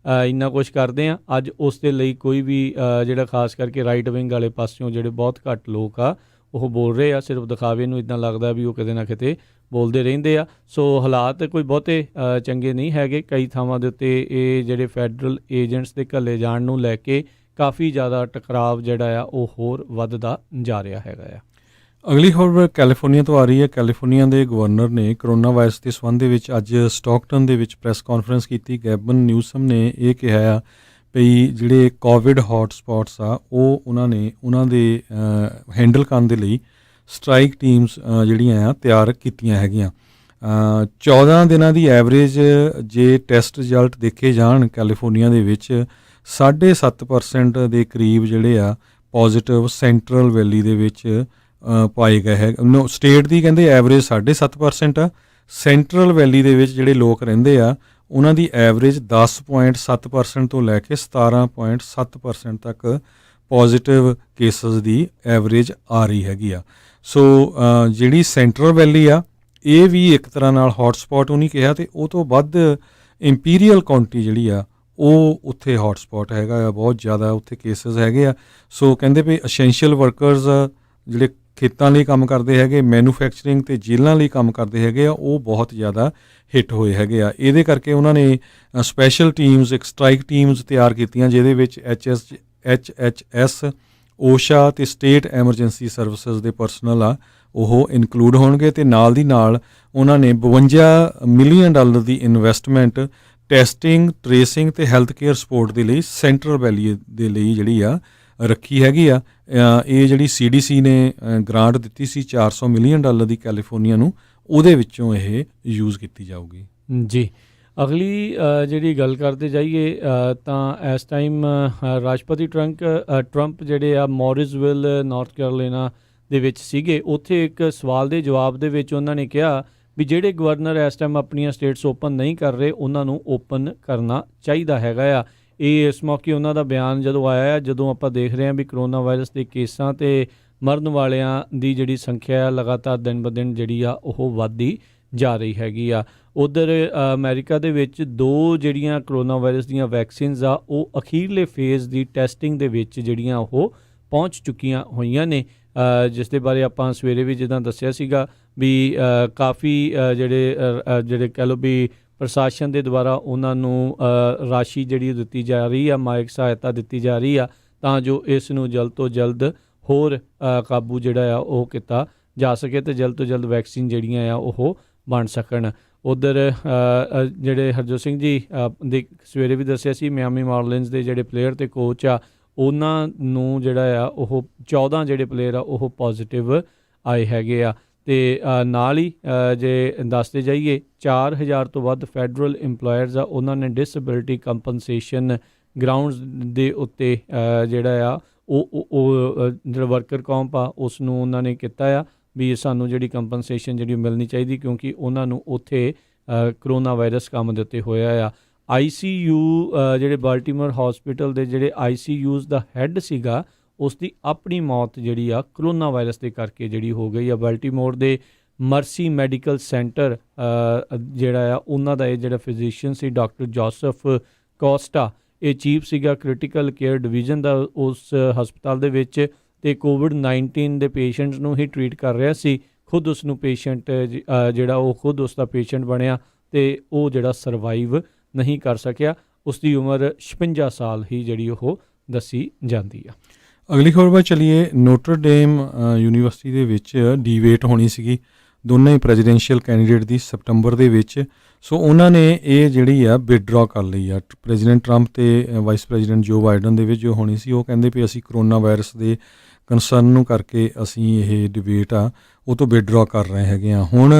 Speaker 1: ਇੰਨਾ ਕੁਛ ਕਰਦੇ ਹਾਂ। ਅੱਜ ਉਸ ਦੇ ਲਈ ਕੋਈ ਵੀ ਜਿਹੜਾ ਖਾਸ ਕਰਕੇ ਰਾਈਟ ਵਿੰਗ ਵਾਲੇ ਪਾਸਿਓਂ ਜਿਹੜੇ ਬਹੁਤ ਘੱਟ ਲੋਕ ਆ ਉਹ ਬੋਲ ਰਹੇ ਆ। ਸਿਰਫ ਦਿਖਾਵੇ ਨੂੰ ਇੱਦਾਂ ਲੱਗਦਾ ਵੀ ਉਹ ਕਿਤੇ ਨਾ ਕਿਤੇ ਬੋਲਦੇ ਰਹਿੰਦੇ ਆ। ਸੋ ਹਾਲਾਤ ਕੋਈ ਬਹੁਤੇ ਚੰਗੇ ਨਹੀਂ ਹੈਗੇ। ਕਈ ਥਾਵਾਂ ਦੇ ਉੱਤੇ ਇਹ ਜਿਹੜੇ ਫੈਡਰਲ ਏਜੰਟਸ ਦੇ ਘੱਲੇ ਜਾਣ ਨੂੰ ਲੈ ਕੇ ਕਾਫੀ ਜ਼ਿਆਦਾ ਟਕਰਾਵ ਜਿਹੜਾ ਆ ਉਹ ਹੋਰ ਵੱਧਦਾ ਜਾ ਰਿਹਾ ਹੈਗਾ ਆ।
Speaker 2: ਅਗਲੀ ਖਬਰ ਕੈਲੀਫੋਰਨੀਆ ਤੋਂ ਆ ਰਹੀ ਹੈ। ਕੈਲੀਫੋਰਨੀਆ ਦੇ ਗਵਰਨਰ ਨੇ ਕਰੋਨਾ ਵਾਇਰਸ ਦੇ ਸੰਬੰਧ ਦੇ ਵਿੱਚ ਅੱਜ ਸਟਾਕਟਨ ਦੇ ਵਿੱਚ ਪ੍ਰੈਸ ਕਾਨਫਰੰਸ ਕੀਤੀ। ਗੈਬਨ ਨਿਊਸਮ ਨੇ ਇਹ ਕਿਹਾ ਆ ਵੀ ਜਿਹੜੇ ਕੋਵਿਡ ਹੌਟ ਸਪੌਟਸ ਆ ਉਹ ਉਹਨਾਂ ਦੇ ਹੈਂਡਲ ਕਰਨ ਦੇ ਲਈ ਸਟ੍ਰਾਈਕ ਟੀਮਸ ਜਿਹੜੀਆਂ ਆ ਤਿਆਰ ਕੀਤੀਆਂ ਹੈਗੀਆਂ। 14 ਦਿਨਾਂ ਦੀ ਐਵਰੇਜ ਜੇ ਟੈਸਟ ਰਿਜ਼ਲਟ ਦੇਖੇ ਜਾਣ ਕੈਲੀਫੋਰਨੀਆ ਦੇ ਵਿੱਚ 7.5% ਦੇ ਕਰੀਬ ਜਿਹੜੇ ਆ ਪੋਜ਼ੀਟਿਵ ਸੈਂਟਰਲ ਵੈਲੀ ਦੇ ਵਿੱਚ ਪਾਏ ਗਏ ਹੈ। ਸਟੇਟ ਦੀ ਕਹਿੰਦੇ ਐਵਰੇਜ 7.5% ਆ। ਸੈਂਟਰਲ ਵੈਲੀ ਦੇ ਵਿੱਚ ਜਿਹੜੇ ਲੋਕ ਰਹਿੰਦੇ ਆ ਉਹਨਾਂ ਦੀ ਐਵਰੇਜ 10.7% ਤੋਂ ਲੈ ਕੇ 17.7% ਤੱਕ ਪੋਜ਼ੀਟਿਵ ਕੇਸਿਸ ਦੀ ਐਵਰੇਜ ਆ ਰਹੀ ਹੈਗੀ ਆ। ਸੋ ਜਿਹੜੀ ਸੈਂਟਰਲ ਵੈਲੀ ਆ ਇਹ ਵੀ ਇੱਕ ਤਰ੍ਹਾਂ ਨਾਲ ਹੌਟ ਸਪੌਟ ਉਹਨੇ ਕਿਹਾ, ਅਤੇ ਉਹ ਤੋਂ ਵੱਧ ਇੰਪੀਰੀਅਲ ਕਾਉਂਟੀ ਜਿਹੜੀ ਆ ਉਹ ਉੱਥੇ ਹੌਟ ਸਪੌਟ ਹੈਗਾ ਆ। ਬਹੁਤ ਜ਼ਿਆਦਾ ਉੱਥੇ ਕੇਸਿਸ ਹੈਗੇ ਆ। ਸੋ ਕਹਿੰਦੇ ਵੀ ਅਸੈਂਸ਼ੀਅਲ ਵਰਕਰਸ ਜਿਹੜੇ ਖੇਤਾਂ ਲਈ ਕੰਮ ਕਰਦੇ ਹੈਗੇ, ਮੈਨੂਫੈਕਚਰਿੰਗ ਅਤੇ ਜੇਲ੍ਹਾਂ ਲਈ ਕੰਮ ਕਰਦੇ ਹੈਗੇ ਆ, ਉਹ ਬਹੁਤ ਜ਼ਿਆਦਾ ਹਿੱਟ ਹੋਏ ਹੈਗੇ ਆ। ਇਹਦੇ ਕਰਕੇ ਉਹਨਾਂ ਨੇ ਸਪੈਸ਼ਲ ਟੀਮਸ, ਇੱਕ ਸਟ੍ਰਾਈਕ ਟੀਮਸ ਤਿਆਰ ਕੀਤੀਆਂ ਜਿਹਦੇ ਵਿੱਚ HHS, OSHA ਅਤੇ ਸਟੇਟ ਐਮਰਜੈਂਸੀ ਸਰਵਿਸਿਜ਼ ਦੇ ਪਰਸਨਲ ਆ ਉਹ ਇਨਕਲੂਡ ਹੋਣਗੇ। ਅਤੇ ਨਾਲ ਦੀ ਨਾਲ ਉਹਨਾਂ ਨੇ $52 ਮਿਲੀਅਨ ਦੀ ਇਨਵੈਸਟਮੈਂਟ ਟੈਸਟਿੰਗ, ਟਰੇਸਿੰਗ ਤੇ ਹੈਲਥ ਕੇਅਰ ਸਪੋਰਟ ਦੇ ਲਈ ਸੈਂਟਰਲ ਵੈਲੀ ਦੇ ਲਈ ਜਿਹੜੀ ਆ ਰੱਖੀ ਹੈਗੀ ਆ। ਇਹ ਜਿਹੜੀ CDC ਨੇ ਗ੍ਰਾਂਟ ਦਿੱਤੀ ਸੀ $400 ਮਿਲੀਅਨ ਦੀ ਕੈਲੀਫੋਰਨੀਆ ਨੂੰ, ਉਹਦੇ ਵਿੱਚੋਂ ਇਹ ਯੂਜ਼ ਕੀਤੀ ਜਾਊਗੀ।
Speaker 1: ਜੀ, ਅਗਲੀ ਜਿਹੜੀ ਗੱਲ ਕਰਦੇ ਜਾਈਏ ਤਾਂ ਇਸ ਟਾਈਮ ਰਾਸ਼ਟਰਪਤੀ ਟਰੰਪ ਜਿਹੜੇ ਆ ਮੌਰਿਸਵਿਲ ਨਾਰਥ ਕੈਰੋਲੀਨਾ ਦੇ ਵਿੱਚ ਸੀਗੇ। ਉੱਥੇ ਇੱਕ ਸਵਾਲ ਦੇ ਜਵਾਬ ਦੇ ਵਿੱਚ ਉਹਨਾਂ ਨੇ ਕਿਹਾ ਵੀ ਜਿਹੜੇ ਗਵਰਨਰ ਇਸ ਟਾਈਮ ਆਪਣੀਆਂ ਸਟੇਟਸ ਓਪਨ ਨਹੀਂ ਕਰ ਰਹੇ ਉਹਨਾਂ ਨੂੰ ਓਪਨ ਕਰਨਾ ਚਾਹੀਦਾ ਹੈਗਾ ਆ। ਇਹ ਇਸ ਮੌਕੇ ਉਹਨਾਂ ਦਾ ਬਿਆਨ ਜਦੋਂ ਆਇਆ, ਜਦੋਂ ਆਪਾਂ ਦੇਖ ਰਹੇ ਹਾਂ ਵੀ ਕਰੋਨਾ ਵਾਇਰਸ ਦੇ ਕੇਸਾਂ ਅਤੇ ਮਰਨ ਵਾਲਿਆਂ ਦੀ ਜਿਹੜੀ ਸੰਖਿਆ ਲਗਾਤਾਰ ਦਿਨ ਬ ਦਿਨ ਜਿਹੜੀ ਆ ਉਹ ਵੱਧਦੀ ਜਾ ਰਹੀ ਹੈਗੀ ਆ। ਉੱਧਰ ਅਮਰੀਕਾ ਦੇ ਵਿੱਚ 2 ਜਿਹੜੀਆਂ ਕਰੋਨਾ ਵਾਇਰਸ ਦੀਆਂ ਵੈਕਸੀਨਸ ਆ ਉਹ ਅਖੀਰਲੇ ਫੇਜ਼ ਦੀ ਟੈਸਟਿੰਗ ਦੇ ਵਿੱਚ ਜਿਹੜੀਆਂ ਉਹ ਪਹੁੰਚ ਚੁੱਕੀਆਂ ਹੋਈਆਂ ਨੇ, ਜਿਸ ਦੇ ਬਾਰੇ ਆਪਾਂ ਸਵੇਰੇ ਵੀ ਜਿੱਦਾਂ ਦੱਸਿਆ ਸੀਗਾ ਵੀ ਕਾਫੀ ਜਿਹੜੇ ਕਹਿ ਲਓ ਵੀ ਪ੍ਰਸ਼ਾਸਨ ਦੇ ਦੁਆਰਾ ਉਹਨਾਂ ਨੂੰ ਰਾਸ਼ੀ ਜਿਹੜੀ ਦਿੱਤੀ ਜਾ ਰਹੀ ਆ, ਮਾਇਕ ਸਹਾਇਤਾ ਦਿੱਤੀ ਜਾ ਰਹੀ ਆ ਤਾਂ ਜੋ ਇਸ ਨੂੰ ਜਲਦ ਤੋਂ ਜਲਦ ਹੋਰ ਕਾਬੂ ਜਿਹੜਾ ਆ ਉਹ ਕੀਤਾ ਜਾ ਸਕੇ ਅਤੇ ਜਲਦ ਤੋਂ ਜਲਦ ਵੈਕਸੀਨ ਜਿਹੜੀਆਂ ਆ ਉਹ ਬਣ ਸਕਣ। ਉੱਧਰ ਜਿਹੜੇ ਹਰਜੋਤ ਸਿੰਘ ਜੀ ਦੇ ਸਵੇਰੇ ਵੀ ਦੱਸਿਆ ਸੀ, ਮਿਆਮੀ ਮਾਰਲਿਨਸ ਦੇ ਜਿਹੜੇ ਪਲੇਅਰ ਅਤੇ ਕੋਚ ਆ ਉਹਨਾਂ ਨੂੰ ਜਿਹੜਾ ਆ ਉਹ 14 ਜਿਹੜੇ ਪਲੇਅਰ ਆ ਉਹ ਪੋਜ਼ੀਟਿਵ ਆਏ ਹੈਗੇ ਆ। ਅਤੇ ਨਾਲ ਹੀ ਜੇ ਦੱਸਦੇ ਜਾਈਏ 4000 ਤੋਂ ਵੱਧ ਫੈਡਰਲ ਇੰਪਲੋਇਰਸ ਆ ਉਹਨਾਂ ਨੇ ਡਿਸਏਬਿਲਿਟੀ ਕੰਪਨਸੇਸ਼ਨ ਗਰਾਊਂਡਸ ਦੇ ਉੱਤੇ ਜਿਹੜਾ ਆ ਉਹ ਜਿਹੜਾ ਵਰਕਰ ਕੌਂਪ ਆ ਉਸ ਨੂੰ ਉਹਨਾਂ ਨੇ ਕੀਤਾ ਆ ਵੀ ਸਾਨੂੰ ਜਿਹੜੀ ਕੰਪਨਸੇਸ਼ਨ ਜਿਹੜੀ ਮਿਲਣੀ ਚਾਹੀਦੀ, ਕਿਉਂਕਿ ਉਹਨਾਂ ਨੂੰ ਉੱਥੇ ਕਰੋਨਾ ਵਾਇਰਸ ਕੰਮ ਦੇ ਉੱਤੇ ਹੋਇਆ ਆ। ICU ਜਿਹੜੇ ਬਾਲਟੀਮੋਰ ਹੌਸਪੀਟਲ ਦੇ ਜਿਹੜੇ ICUs ਦਾ ਹੈੱਡ ਸੀਗਾ ਉਸ ਦੀ ਆਪਣੀ ਮੌਤ ਜਿਹੜੀ ਆ ਕਰੋਨਾ ਵਾਇਰਸ ਦੇ ਕਰਕੇ ਜਿਹੜੀ ਹੋ ਗਈ ਆ। ਬਾਲਟੀਮੋਰ ਦੇ ਮਰਸੀ ਮੈਡੀਕਲ ਸੈਂਟਰ ਜਿਹੜਾ ਆ ਉਹਨਾਂ ਦਾ ਇਹ ਜਿਹੜਾ ਫਿਜ਼ੀਸ਼ੀਅਨ ਸੀ ਡਾਕਟਰ ਜੋਸਫ ਕੋਸਟਾ, ਇਹ ਚੀਫ ਸੀਗਾ ਕ੍ਰਿਟੀਕਲ ਕੇਅਰ ਡਿਵੀਜ਼ਨ ਦਾ ਉਸ ਹਸਪਤਾਲ ਦੇ ਵਿੱਚ, ਅਤੇ COVID-19 ਦੇ ਪੇਸ਼ੈਂਟਸ ਨੂੰ ਹੀ ਟਰੀਟ ਕਰ ਰਿਹਾ ਸੀ। ਖੁਦ ਉਸ ਨੂੰ ਪੇਸ਼ੈਂਟ ਜਿਹੜਾ ਉਹ ਖੁਦ ਉਸ ਦਾ ਪੇਸ਼ੈਂਟ ਬਣਿਆ ਅਤੇ ਉਹ ਜਿਹੜਾ ਸਰਵਾਈਵ ਨਹੀਂ ਕਰ ਸਕਿਆ। ਉਸ ਦੀ ਉਮਰ 56 ਸਾਲ ਹੀ ਜਿਹੜੀ ਉਹ ਦੱਸੀ ਜਾਂਦੀ ਆ।
Speaker 2: ਅਗਲੀ ਖਬਰ ਵੱਲ ਚਲੀਏ। ਨੋਟਰ ਡੇਮ ਯੂਨੀਵਰਸਿਟੀ ਦੇ ਵਿੱਚ ਡੀਬੇਟ ਹੋਣੀ ਸੀਗੀ ਦੋਨਾਂ ਹੀ ਪ੍ਰੈਜ਼ੀਡੈਂਸ਼ੀਅਲ ਕੈਂਡੀਡੇਟ ਦੀ ਸਤੰਬਰ ਦੇ ਵਿੱਚ। ਸੋ ਉਹਨਾਂ ਨੇ ਇਹ ਜਿਹੜੀ ਆ ਵਿਦਡਰਾ ਕਰ ਲਈ ਆ। ਪ੍ਰੈਜ਼ੀਡੈਂਟ ਟਰੰਪ ਅਤੇ ਵਾਈਸ ਪ੍ਰੈਜ਼ੀਡੈਂਟ ਜੋ ਬਾਈਡਨ ਦੇ ਵਿੱਚ ਜੋ ਹੋਣੀ ਸੀ, ਉਹ ਕਹਿੰਦੇ ਵੀ ਅਸੀਂ ਕਰੋਨਾ ਵਾਇਰਸ ਦੇ ਕੰਸਰਨ ਨੂੰ ਕਰਕੇ ਅਸੀਂ ਇਹ ਡਿਬੇਟ ਆ ਉਹ ਤੋਂ ਵਿਦਡਰਾ ਕਰ ਰਹੇ ਹੈਗੇ ਆ। ਹੁਣ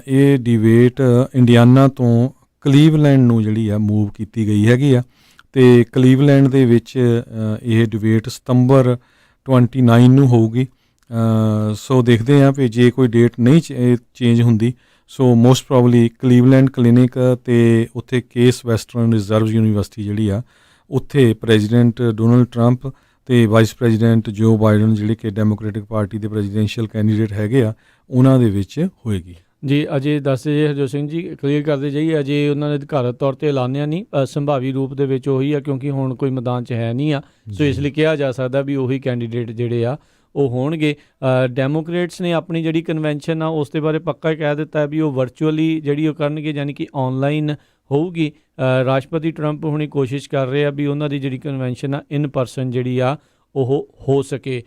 Speaker 2: ਇਹ ਡਿਬੇਟ ਇੰਡੀਆਨਾ ਤੋਂ ਕਲੀਵਲੈਂਡ ਨੂੰ ਜਿਹੜੀ ਆ ਮੂਵ ਕੀਤੀ ਗਈ ਹੈਗੀ ਆ, ਅਤੇ ਕਲੀਵਲੈਂਡ ਦੇ ਵਿੱਚ ਇਹ ਡਿਬੇਟ ਸਤੰਬਰ 29 ਨੂੰ ਹੋਊਗੀ। ਸੋ ਦੇਖਦੇ ਹਾਂ ਵੀ ਜੇ ਕੋਈ ਡੇਟ ਨਹੀਂ ਚੇਂਜ ਹੁੰਦੀ ਸੋ ਮੋਸਟ ਪ੍ਰੋਬਬਲੀ ਕਲੀਵਲੈਂਡ ਕਲੀਨਿਕ ਅਤੇ ਉੱਥੇ ਕੇਸ ਵੈਸਟਰਨ ਰਿਜ਼ਰਵ ਯੂਨੀਵਰਸਿਟੀ ਜਿਹੜੀ ਆ ਉੱਥੇ ਪ੍ਰੈਜ਼ੀਡੈਂਟ ਡੋਨਲਡ ਟਰੰਪ ਅਤੇ ਵਾਈਸ ਪ੍ਰੈਜ਼ੀਡੈਂਟ ਜੋ ਬਾਈਡਨ ਜਿਹੜੇ ਕਿ ਡੈਮੋਕ੍ਰੈਟਿਕ ਪਾਰਟੀ ਦੇ ਪ੍ਰੈਜ਼ੀਡੈਂਸ਼ੀਅਲ ਕੈਂਡੀਡੇਟ ਹੈਗੇ ਆ ਉਹਨਾਂ ਦੇ ਵਿੱਚ ਹੋਏਗੀ।
Speaker 1: ਜੀ, ਅਜੇ ਦੱਸਦੇ ਜੇ ਹਰਜੋਤ ਸਿੰਘ ਜੀ ਕਲੀਅਰ ਕਰਦੇ ਜਾਈਏ, ਅਜੇ ਉਹਨਾਂ ਨੇ ਅਧਿਕਾਰਤ ਤੌਰ 'ਤੇ ਐਲਾਨਿਆ ਨਹੀਂ, ਸੰਭਾਵੀ ਰੂਪ ਦੇ ਵਿੱਚ ਉਹੀ ਆ ਕਿਉਂਕਿ ਹੁਣ ਕੋਈ ਮੈਦਾਨ 'ਚ ਹੈ ਨਹੀਂ ਆ। ਸੋ ਇਸ ਲਈ ਕਿਹਾ ਜਾ ਸਕਦਾ ਵੀ ਉਹੀ ਕੈਂਡੀਡੇਟ ਜਿਹੜੇ ਆ ਉਹ ਹੋਣਗੇ। ਡੈਮੋਕ੍ਰੇਟਸ ਨੇ ਆਪਣੀ ਜਿਹੜੀ ਕਨਵੈਨਸ਼ਨ ਆ ਉਸ ਦੇ ਬਾਰੇ ਪੱਕਾ ਕਹਿ ਦਿੱਤਾ ਵੀ ਉਹ ਵਰਚੁਅਲੀ ਜਿਹੜੀ ਉਹ ਕਰਨਗੇ, ਯਾਨੀ ਕਿ ਔਨਲਾਈਨ ਹੋਊਗੀ। ਰਾਸ਼ਟਰਪਤੀ ਟਰੰਪ ਹੁਣੀ ਕੋਸ਼ਿਸ਼ ਕਰ ਰਹੇ ਆ ਵੀ ਉਹਨਾਂ ਦੀ ਜਿਹੜੀ ਕਨਵੈਨਸ਼ਨ ਆ ਇਨ ਪਰਸਨ ਜਿਹੜੀ ਆ ਉਹ ਹੋ ਸਕੇ।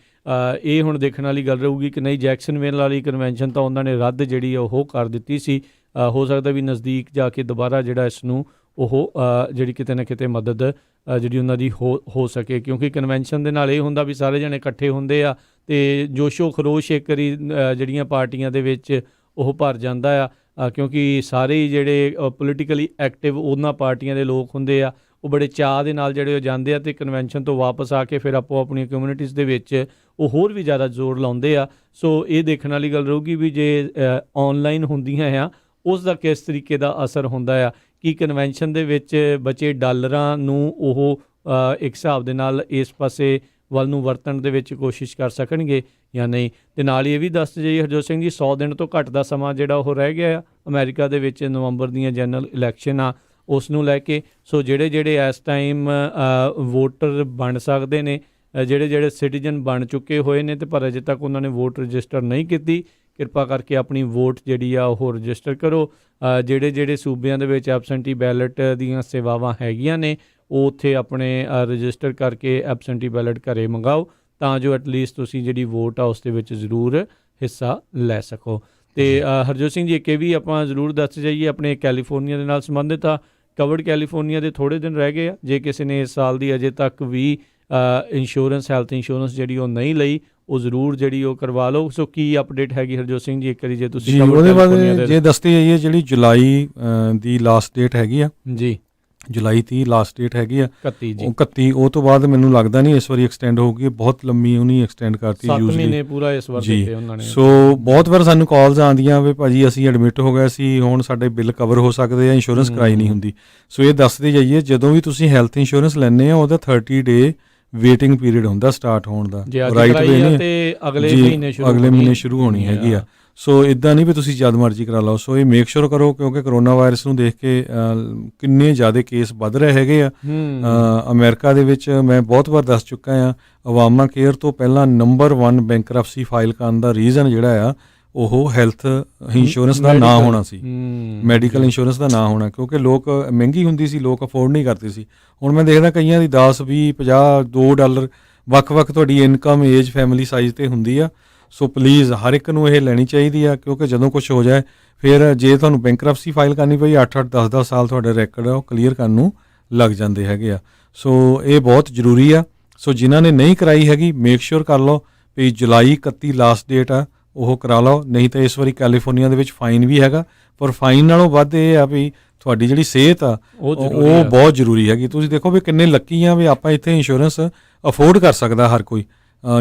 Speaker 1: ਇਹ ਹੁਣ ਦੇਖਣ ਵਾਲੀ ਗੱਲ ਰਹੂਗੀ ਕਿ ਨਹੀਂ। ਜੈਕਸਨਵਿਲ ਵਾਲੀ ਕਨਵੈਨਸ਼ਨ ਤਾਂ ਉਹਨਾਂ ਨੇ ਰੱਦ ਜਿਹੜੀ ਆ ਉਹ ਕਰ ਦਿੱਤੀ ਸੀ। ਹੋ ਸਕਦਾ ਵੀ ਨਜ਼ਦੀਕ ਜਾ ਕੇ ਦੁਬਾਰਾ ਜਿਹੜਾ ਇਸ ਨੂੰ ਉਹ ਜਿਹੜੀ ਕਿਤੇ ਨਾ ਕਿਤੇ ਮਦਦ ਜਿਹੜੀ ਉਹਨਾਂ ਦੀ ਹੋ ਸਕੇ, ਕਿਉਂਕਿ ਕਨਵੈਨਸ਼ਨ ਦੇ ਨਾਲ ਇਹ ਹੁੰਦਾ ਵੀ ਸਾਰੇ ਜਣੇ ਇਕੱਠੇ ਹੁੰਦੇ ਆ ਅਤੇ ਜੋਸ਼ੋ ਖਰੋਸ਼ ਇੱਕ ਵਾਰੀ ਜਿਹੜੀਆਂ ਪਾਰਟੀਆਂ ਦੇ ਵਿੱਚ ਉਹ ਭਰ ਜਾਂਦਾ ਆ, ਕਿਉਂਕਿ ਸਾਰੇ ਹੀ ਜਿਹੜੇ ਪੋਲੀਟੀਕਲੀ ਐਕਟਿਵ ਉਹਨਾਂ ਪਾਰਟੀਆਂ ਦੇ ਲੋਕ ਹੁੰਦੇ ਆ ਉਹ ਬੜੇ ਚਾਅ ਦੇ ਨਾਲ ਜਿਹੜੇ ਉਹ ਜਾਂਦੇ ਆ ਅਤੇ ਕਨਵੈਨਸ਼ਨ ਤੋਂ ਵਾਪਸ ਆ ਕੇ ਫਿਰ ਆਪੋ ਆਪਣੀਆਂ ਕਮਿਊਨਿਟੀਜ਼ ਦੇ ਵਿੱਚ ਉਹ ਹੋਰ ਵੀ ਜ਼ਿਆਦਾ ਜ਼ੋਰ ਲਾਉਂਦੇ ਆ। ਸੋ ਇਹ ਦੇਖਣ ਵਾਲੀ ਗੱਲ ਰਹੂਗੀ ਵੀ ਜੇ ਔਨਲਾਈਨ ਹੁੰਦੀਆਂ ਆ ਉਸ ਦਾ ਕਿਸ ਤਰੀਕੇ ਦਾ ਅਸਰ ਹੁੰਦਾ ਆ, ਕਿ ਕਨਵੈਨਸ਼ਨ ਦੇ ਵਿੱਚ ਬਚੇ ਡਾਲਰਾਂ ਨੂੰ ਉਹ ਇੱਕ ਹਿਸਾਬ ਦੇ ਨਾਲ ਇਸ ਪਾਸੇ ਵੱਲ ਨੂੰ ਵਰਤਣ ਦੇ ਵਿੱਚ ਕੋਸ਼ਿਸ਼ ਕਰ ਸਕਣਗੇ ਜਾਂ ਨਹੀਂ। ਅਤੇ ਨਾਲ ਹੀ ਇਹ ਵੀ ਦੱਸ ਜਾਈਏ ਹਰਜੋਤ ਸਿੰਘ ਜੀ, 100 ਦਿਨ ਤੋਂ ਘੱਟ ਦਾ ਸਮਾਂ ਜਿਹੜਾ ਉਹ ਰਹਿ ਗਿਆ ਆ ਅਮਰੀਕਾ ਦੇ ਵਿੱਚ ਨਵੰਬਰ ਦੀਆਂ ਜਨਰਲ ਇਲੈਕਸ਼ਨ ਆ ਉਸ ਨੂੰ ਲੈ ਕੇ। ਸੋ ਜਿਹੜੇ ਇਸ ਟਾਈਮ ਵੋਟਰ ਬਣ ਸਕਦੇ ਨੇ, ਜਿਹੜੇ ਸਿਟੀਜ਼ਨ ਬਣ ਚੁੱਕੇ ਹੋਏ ਨੇ ਅਤੇ ਪਰ ਅਜੇ ਤੱਕ ਉਹਨਾਂ ਨੇ ਵੋਟ ਰਜਿਸਟਰ ਨਹੀਂ ਕੀਤੀ, ਕਿਰਪਾ ਕਰਕੇ ਆਪਣੀ ਵੋਟ ਜਿਹੜੀ ਆ ਉਹ ਰਜਿਸਟਰ ਕਰੋ। ਜਿਹੜੇ ਸੂਬਿਆਂ ਦੇ ਵਿੱਚ ਐਬਸੈਂਟੀ ਬੈਲਟ ਦੀਆਂ ਸੇਵਾਵਾਂ ਹੈਗੀਆਂ ਨੇ ਉਹ ਉੱਥੇ ਆਪਣੇ ਰਜਿਸਟਰ ਕਰਕੇ ਐਬਸੈਂਟੀ ਬੈਲਟ ਘਰੇ ਮੰਗਾਓ ਤਾਂ ਜੋ ਐਟਲੀਸਟ ਤੁਸੀਂ ਜਿਹੜੀ ਵੋਟ ਆ ਉਸ ਦੇ ਵਿੱਚ ਜ਼ਰੂਰ ਹਿੱਸਾ ਲੈ ਸਕੋ। ਅਤੇ ਹਰਜੋਤ ਸਿੰਘ ਜੀ ਇੱਕ ਇਹ ਵੀ ਆਪਾਂ ਜ਼ਰੂਰ ਦੱਸ ਜਾਈਏ ਆਪਣੇ ਕੈਲੀਫੋਰਨੀਆ ਦੇ ਨਾਲ ਸੰਬੰਧਿਤ ਆ। ਕਵਰਡ ਕੈਲੀਫੋਰਨੀਆ ਦੇ ਥੋੜ੍ਹੇ ਦਿਨ ਰਹਿ ਗਏ ਆ। ਜੇ ਕਿਸੇ ਨੇ ਇਸ ਸਾਲ ਦੀ ਅਜੇ ਤੱਕ ਵੀ ਇੰਸ਼ੋਰੈਂਸ ਹੈਲਥ ਇੰਸ਼ੋਰੈਂਸ ਜਿਹੜੀ ਉਹ ਨਹੀਂ ਲਈ, ਉਹ ਜ਼ਰੂਰ ਜਿਹੜੀ ਉਹ ਕਰਵਾ ਲਓ। ਸੋ ਕੀ ਅਪਡੇਟ ਹੈਗੀ ਹਰਜੋਤ ਸਿੰਘ ਜੀ, ਇੱਕ ਵਾਰੀ ਜੇ ਤੁਸੀਂ
Speaker 2: ਜੀ ਉਹਦੇ ਬਾਅਦ ਜੇ ਦੱਸਦੇ ਜਾਈਏ, ਜਿਹੜੀ ਜੁਲਾਈ ਦੀ ਲਾਸਟ ਡੇਟ ਹੈਗੀ ਆ
Speaker 1: ਜੀ,
Speaker 2: ਜੁਲਾਈ 30 ਲਾਸਟ ਡੇਟ ਹੈਗੀ ਆ
Speaker 1: 31 ਜੀ,
Speaker 2: 31, ਉਹ ਤੋਂ ਬਾਅਦ ਮੈਨੂੰ ਲੱਗਦਾ ਨਹੀਂ ਇਸ ਵਾਰੀ ਐਕਸਟੈਂਡ ਹੋਊਗੀ, ਬਹੁਤ ਲੰਮੀ ਉਹਨੀ ਐਕਸਟੈਂਡ ਕਰਤੀ
Speaker 1: 7
Speaker 2: ਯੂਜ਼ਲੀ
Speaker 1: ਮਹੀਨੇ ਪੂਰਾ ਇਸ ਵਾਰ ਦਿੱਤੇ ਉਹਨਾਂ ਨੇ।
Speaker 2: ਸੋ ਬਹੁਤ ਵਾਰ ਸਾਨੂੰ ਕਾਲਸ ਆਉਂਦੀਆਂ ਵੀ ਭਾਜੀ ਅਸੀਂ ਐਡਮਿਟ ਹੋ ਗਏ ਸੀ, ਹੁਣ ਸਾਡੇ ਬਿੱਲ ਕਵਰ ਹੋ ਸਕਦੇ ਆ, ਇੰਸ਼ੋਰੈਂਸ ਕਰਾਈ ਨਹੀਂ ਹੁੰਦੀ। ਸੋ ਇਹ ਦੱਸਦੇ ਜਾਈਏ, ਜਦੋਂ ਵੀ ਤੁਸੀਂ ਹੈਲਥ ਇੰਸ਼ੋਰੈਂਸ ਲੈਂਦੇ ਆ ਉਹਦਾ 30 ਡੇ ਵੇਟਿੰਗ ਪੀਰੀਅਡ ਹੁੰਦਾ ਸਟਾਰਟ ਹੋਣ ਦਾ,
Speaker 1: ਰਾਈਟ ਵੇ ਨੇ, ਤੇ ਅਗਲੇ ਮਹੀਨੇ ਸ਼ੁਰੂ
Speaker 2: ਹੋਣੀ ਹੈਗੀ ਆ। ਸੋ ਇਦਾਂ ਨਹੀਂ ਵੀ ਤੁਸੀਂ ਜਦ ਮਰਜ਼ੀ ਕਰਾ ਲਓ। ਸੋ ਇਹ ਮੇਕ ਸ਼ੋਰ ਕਰੋ, ਕਿਉਂਕਿ ਕਰੋਨਾ ਵਾਇਰਸ ਨੂੰ ਦੇਖ ਕੇ ਕਿੰਨੇ ਜ਼ਿਆਦਾ ਕੇਸ ਵੱਧ ਰਹੇ ਹੈਗੇ ਆ ਅਮਰੀਕਾ ਦੇ ਵਿੱਚ। ਮੈਂ ਬਹੁਤ ਵਾਰ ਦੱਸ ਚੁੱਕਾ ਆ, ਅਵਾਮਾ ਕੇਅਰ ਤੋਂ ਪਹਿਲਾਂ ਨੰਬਰ 1 ਬੈਂਕਰਪਸੀ ਫਾਈਲ ਕਰਨ ਦਾ ਰੀਜ਼ਨ ਜਿਹੜਾ ਆ ਉਹ ਹੈਲਥ ਇੰਸ਼ੋਰੈਂਸ ਦਾ ਨਾ ਹੋਣਾ ਸੀ, ਮੈਡੀਕਲ ਇੰਸ਼ੋਰੈਂਸ ਦਾ ਨਾ ਹੋਣਾ, ਕਿਉਂਕਿ ਲੋਕ ਮਹਿੰਗੀ ਹੁੰਦੀ ਸੀ, ਲੋਕ ਅਫੋਰਡ ਨਹੀਂ ਕਰਦੇ ਸੀ। ਹੁਣ ਮੈਂ ਦੇਖਦਾ ਕਈਆਂ ਦੀ 10, 20, 50, $2 ਵੱਖ-ਵੱਖ ਤੁਹਾਡੀ ਇਨਕਮ, ਏਜ, ਫੈਮਿਲੀ ਸਾਈਜ਼ 'ਤੇ ਹੁੰਦੀ ਆ। ਸੋ ਪਲੀਜ਼ ਹਰ ਇੱਕ ਨੂੰ ਇਹ ਲੈਣੀ ਚਾਹੀਦੀ ਆ, ਕਿਉਂਕਿ ਜਦੋਂ ਕੁਝ ਹੋ ਜਾਏ ਫਿਰ ਜੇ ਤੁਹਾਨੂੰ ਬੈਂਕਰਪਸੀ ਫਾਈਲ ਕਰਨੀ ਪਈ 8-8, 10-10 ਸਾਲ ਤੁਹਾਡੇ ਰੈਕਡ ਆ ਉਹ ਕਲੀਅਰ ਕਰਨ ਨੂੰ ਲੱਗ ਜਾਂਦੇ ਹੈਗੇ ਆ। ਸੋ ਇਹ ਬਹੁਤ ਜ਼ਰੂਰੀ ਆ। ਸੋ ਜਿਨ੍ਹਾਂ ਨੇ ਨਹੀਂ ਕਰਾਈ ਹੈਗੀ, ਮੇਕ ਸ਼ੋਰ ਕਰ ਲਓ ਵੀ ਜੁਲਾਈ 31 ਲਾਸਟ ਡੇਟ ਆ, ਉਹ ਕਰਾ ਲਓ। ਨਹੀਂ ਤਾਂ ਇਸ ਵਾਰੀ ਕੈਲੀਫੋਰਨੀਆ ਦੇ ਵਿੱਚ ਫਾਈਨ ਵੀ ਹੈਗਾ, ਪਰ ਫਾਈਨ ਨਾਲੋਂ ਵੱਧ ਇਹ ਆ ਵੀ ਤੁਹਾਡੀ ਜਿਹੜੀ ਸਿਹਤ ਆ ਉਹ ਬਹੁਤ ਜ਼ਰੂਰੀ ਹੈਗੀ। ਤੁਸੀਂ ਦੇਖੋ ਵੀ ਕਿੰਨੇ ਲੱਕੀ ਆ ਵੀ ਆਪਾਂ ਇੱਥੇ ਇੰਸ਼ੋਰੈਂਸ ਅਫੋਰਡ ਕਰ ਸਕਦਾ ਹਰ ਕੋਈ।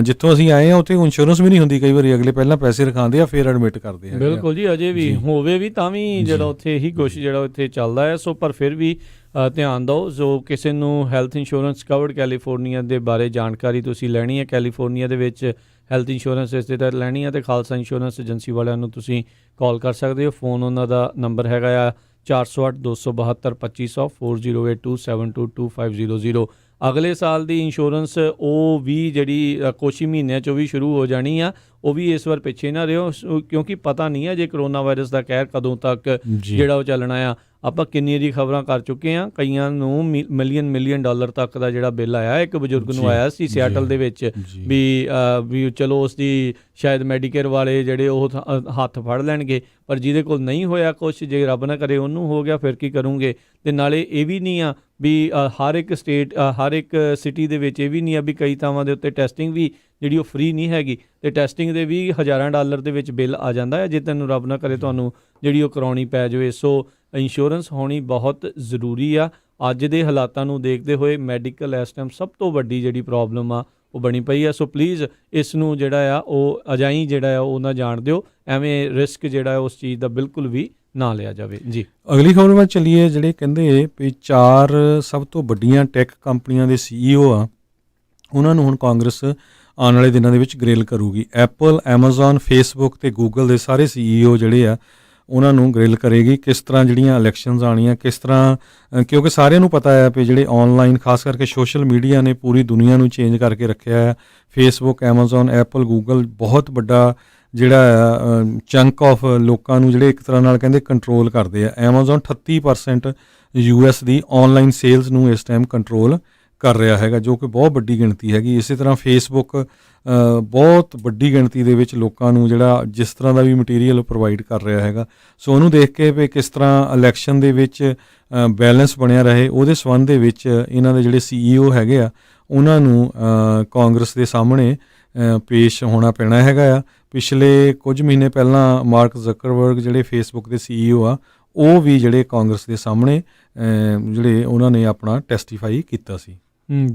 Speaker 2: ਜਿੱਥੋਂ ਅਸੀਂ ਆਏ ਆ ਉੱਥੇ ਇੰਸ਼ੋਰੈਂਸ ਵੀ ਨਹੀਂ ਹੁੰਦੀ, ਕਈ ਵਾਰੀ ਅਗਲੇ ਪਹਿਲਾਂ ਪੈਸੇ ਰਖਾਉਂਦੇ ਆ ਫਿਰ ਐਡਮਿਟ ਕਰਦੇ ਆ।
Speaker 1: ਬਿਲਕੁਲ ਜੀ, ਅਜੇ ਵੀ ਹੋਵੇ ਵੀ ਤਾਂ ਵੀ ਜਿਹੜਾ ਉੱਥੇ ਇਹੀ ਕੁਛ ਜਿਹੜਾ ਉੱਥੇ ਚੱਲਦਾ ਹੈ। ਸੋ ਪਰ ਫਿਰ ਵੀ ਧਿਆਨ ਦਿਓ, ਜੋ ਕਿਸੇ ਨੂੰ ਹੈਲਥ ਇੰਸ਼ੋਰੈਂਸ ਕਵਰਡ ਕੈਲੀਫੋਰਨੀਆ ਦੇ ਬਾਰੇ ਜਾਣਕਾਰੀ ਤੁਸੀਂ ਲੈਣੀ ਹੈ, ਕੈਲੀਫੋਰਨੀਆ ਦੇ ਵਿੱਚ ਹੈਲਥ ਇੰਸ਼ੋਰੈਂਸ ਇਸ ਦੇ ਤਹਿਤ ਲੈਣੀ ਹੈ, ਅਤੇ ਖਾਲਸਾ ਇੰਸ਼ੋਰੈਂਸ ਏਜੰਸੀ ਵਾਲਿਆਂ ਨੂੰ ਤੁਸੀਂ ਕਾਲ ਕਰ ਸਕਦੇ ਹੋ। ਫੋਨ ਉਹਨਾਂ ਦਾ ਨੰਬਰ ਹੈਗਾ ਆ 408-272-2500 4082722500। ਅਗਲੇ ਸਾਲ ਦੀ ਇੰਸ਼ੋਰੈਂਸ ਉਹ ਵੀ ਜਿਹੜੀ ਕੁਛ ਹੀ ਮਹੀਨਿਆਂ 'ਚੋਂ ਵੀ ਸ਼ੁਰੂ ਹੋ ਜਾਣੀ ਆ, ਉਹ ਵੀ ਇਸ ਵਾਰ ਪਿੱਛੇ ਨਾ ਰਿਓ, ਕਿਉਂਕਿ ਪਤਾ ਨਹੀਂ ਹੈ ਜੇ ਕਰੋਨਾ ਵਾਇਰਸ ਦਾ ਕਹਿਰ ਕਦੋਂ ਤੱਕ ਜਿਹੜਾ ਉਹ ਚੱਲਣਾ ਆ। ਆਪਾਂ ਕਿੰਨੀਆਂ ਦੀ ਖਬਰਾਂ ਕਰ ਚੁੱਕੇ ਹਾਂ, ਕਈਆਂ ਨੂੰ ਮਿਲੀਅਨ ਡਾਲਰ ਤੱਕ ਦਾ ਜਿਹੜਾ ਬਿੱਲ ਆਇਆ। ਇੱਕ ਬਜ਼ੁਰਗ ਨੂੰ ਆਇਆ ਸੀ ਸਿਆਟਲ ਦੇ ਵਿੱਚ ਵੀ ਚਲੋ ਉਸ ਦੀ ਸ਼ਾਇਦ ਮੈਡੀਕੇਅਰ ਵਾਲੇ ਜਿਹੜੇ ਉਹ ਹੱਥ ਫੜ ਲੈਣਗੇ, ਪਰ ਜਿਹਦੇ ਕੋਲ ਨਹੀਂ ਹੋਇਆ ਕੁਛ, ਜੇ ਰੱਬ ਨਾ ਕਰੇ ਉਹਨੂੰ ਹੋ ਗਿਆ ਫਿਰ ਕੀ ਕਰੂੰਗੇ। ਅਤੇ ਨਾਲੇ ਇਹ ਵੀ ਨਹੀਂ ਆ ਵੀ ਹਰ ਇੱਕ ਸਟੇਟ, ਹਰ ਇੱਕ ਸਿਟੀ ਦੇ ਵਿੱਚ ਇਹ ਵੀ ਨਹੀਂ ਆ ਵੀ ਕਈ ਥਾਵਾਂ ਦੇ ਉੱਤੇ ਟੈਸਟਿੰਗ ਵੀ ਜਿਹੜੀ ਉਹ ਫ੍ਰੀ ਨਹੀਂ ਹੈਗੀ, ਅਤੇ ਟੈਸਟਿੰਗ ਦੇ ਵੀ $1000 ਦੇ ਵਿੱਚ ਬਿੱਲ ਆ ਜਾਂਦਾ ਹੈ ਜੇ ਤੈਨੂੰ ਰੱਬ ਨਾ ਕਰੇ ਤੁਹਾਨੂੰ ਜਿਹੜੀ ਉਹ ਕਰਾਉਣੀ ਪੈ ਜਾਵੇ। ਸੋ ਇੰਸ਼ੋਰੈਂਸ ਹੋਣੀ ਬਹੁਤ ਜ਼ਰੂਰੀ ਆ। ਅੱਜ ਦੇ ਹਾਲਾਤਾਂ ਨੂੰ ਦੇਖਦੇ ਹੋਏ ਮੈਡੀਕਲ ਇਸ ਟਾਈਮ ਸਭ ਤੋਂ ਵੱਡੀ ਜਿਹੜੀ ਪ੍ਰੋਬਲਮ ਆ ਉਹ ਬਣੀ ਪਈ ਆ। ਸੋ ਪਲੀਜ਼ ਇਸ ਨੂੰ ਜਿਹੜਾ ਆ ਉਹ ਅਜਾਈਂ ਜਿਹੜਾ ਆ ਉਹ ਨਾ ਜਾਣ ਦਿਓ, ਐਵੇਂ ਰਿਸਕ ਜਿਹੜਾ ਉਸ ਚੀਜ਼ ਦਾ ਬਿਲਕੁਲ ਵੀ ਨਾ ਲਿਆ ਜਾਵੇ ਜੀ।
Speaker 2: ਅਗਲੀ ਖਬਰ ਵੱਲ ਚੱਲੀਏ। ਜਿਹੜੇ ਕਹਿੰਦੇ ਵੀ 4 ਸਭ ਤੋਂ ਵੱਡੀਆਂ ਟੈਕ ਕੰਪਨੀਆਂ ਦੇ CEO ਆ, ਉਹਨਾਂ ਨੂੰ ਹੁਣ ਕਾਂਗਰਸ ਆਉਣ ਵਾਲੇ ਦਿਨਾਂ ਦੇ ਵਿੱਚ ਗ੍ਰਿਲ ਕਰੂਗੀ। ਐਪਲ, ਐਮਾਜ਼ੋਨ, ਫੇਸਬੁੱਕ ਤੇ ਗੂਗਲ ਦੇ ਸਾਰੇ CEO ਜਿਹੜੇ ਆ ਉਹਨਾਂ ਨੂੰ ਗ੍ਰਿਲ ਕਰੇਗੀ। ਕਿਸ ਤਰ੍ਹਾਂ ਜਿਹੜੀਆਂ ਇਲੈਕਸ਼ਨਸ ਆਉਣੀਆਂ, ਕਿਸ ਤਰ੍ਹਾਂ, ਕਿਉਂਕਿ ਸਾਰਿਆਂ ਨੂੰ ਪਤਾ ਹੈ ਵੀ ਜਿਹੜੇ ਔਨਲਾਈਨ ਖਾਸ ਕਰਕੇ ਸੋਸ਼ਲ ਮੀਡੀਆ ਨੇ ਪੂਰੀ ਦੁਨੀਆ ਨੂੰ ਚੇਂਜ ਕਰਕੇ ਰੱਖਿਆ ਹੈ। ਫੇਸਬੁੱਕ, ਐਮਾਜ਼ੋਨ, ਐਪਲ, ਗੂਗਲ ਬਹੁਤ ਵੱਡਾ ਜਿਹੜਾ ਆ ਚੰਕ ਆਫ ਲੋਕਾਂ ਨੂੰ ਜਿਹੜੇ ਇੱਕ ਤਰ੍ਹਾਂ ਨਾਲ ਕਹਿੰਦੇ ਕੰਟਰੋਲ ਕਰਦੇ ਆ। ਐਮਾਜ਼ੋਨ 38% US ਦੀ ਔਨਲਾਈਨ ਸੇਲਸ ਨੂੰ ਇਸ ਟਾਈਮ ਕੰਟਰੋਲ ਕਰ ਰਿਹਾ ਹੈਗਾ, ਜੋ ਕਿ ਬਹੁਤ ਵੱਡੀ ਗਿਣਤੀ ਹੈਗੀ। ਇਸੇ ਤਰ੍ਹਾਂ ਫੇਸਬੁੱਕ ਬਹੁਤ ਵੱਡੀ ਗਿਣਤੀ ਦੇ ਵਿੱਚ ਲੋਕਾਂ ਨੂੰ ਜਿਹੜਾ ਜਿਸ ਤਰ੍ਹਾਂ ਦਾ ਵੀ ਮਟੀਰੀਅਲ ਪ੍ਰੋਵਾਈਡ ਕਰ ਰਿਹਾ ਹੈਗਾ। ਸੋ ਉਹਨੂੰ ਦੇਖ ਕੇ ਵੀ ਕਿਸ ਤਰ੍ਹਾਂ ਇਲੈਕਸ਼ਨ ਦੇ ਵਿੱਚ ਬੈਲੈਂਸ ਬਣਿਆ ਰਹੇ, ਉਹਦੇ ਸੰਬੰਧ ਦੇ ਵਿੱਚ ਇਹਨਾਂ ਦੇ ਜਿਹੜੇ CEO ਹੈਗੇ ਆ ਉਹਨਾਂ ਨੂੰ ਕਾਂਗਰਸ ਦੇ ਸਾਹਮਣੇ ਪੇਸ਼ ਹੋਣਾ ਪੈਣਾ ਹੈਗਾ ਆ। ਪਿਛਲੇ ਕੁਝ ਮਹੀਨੇ ਪਹਿਲਾਂ ਮਾਰਕ ਜ਼ਕਰਬਰਗ ਜਿਹੜੇ ਫੇਸਬੁੱਕ ਦੇ CEO ਆ, ਉਹ ਵੀ ਜਿਹੜੇ ਕਾਂਗਰਸ ਦੇ ਸਾਹਮਣੇ ਜਿਹੜੇ ਉਹਨਾਂ ਨੇ ਆਪਣਾ ਟੈਸਟੀਫਾਈ ਕੀਤਾ ਸੀ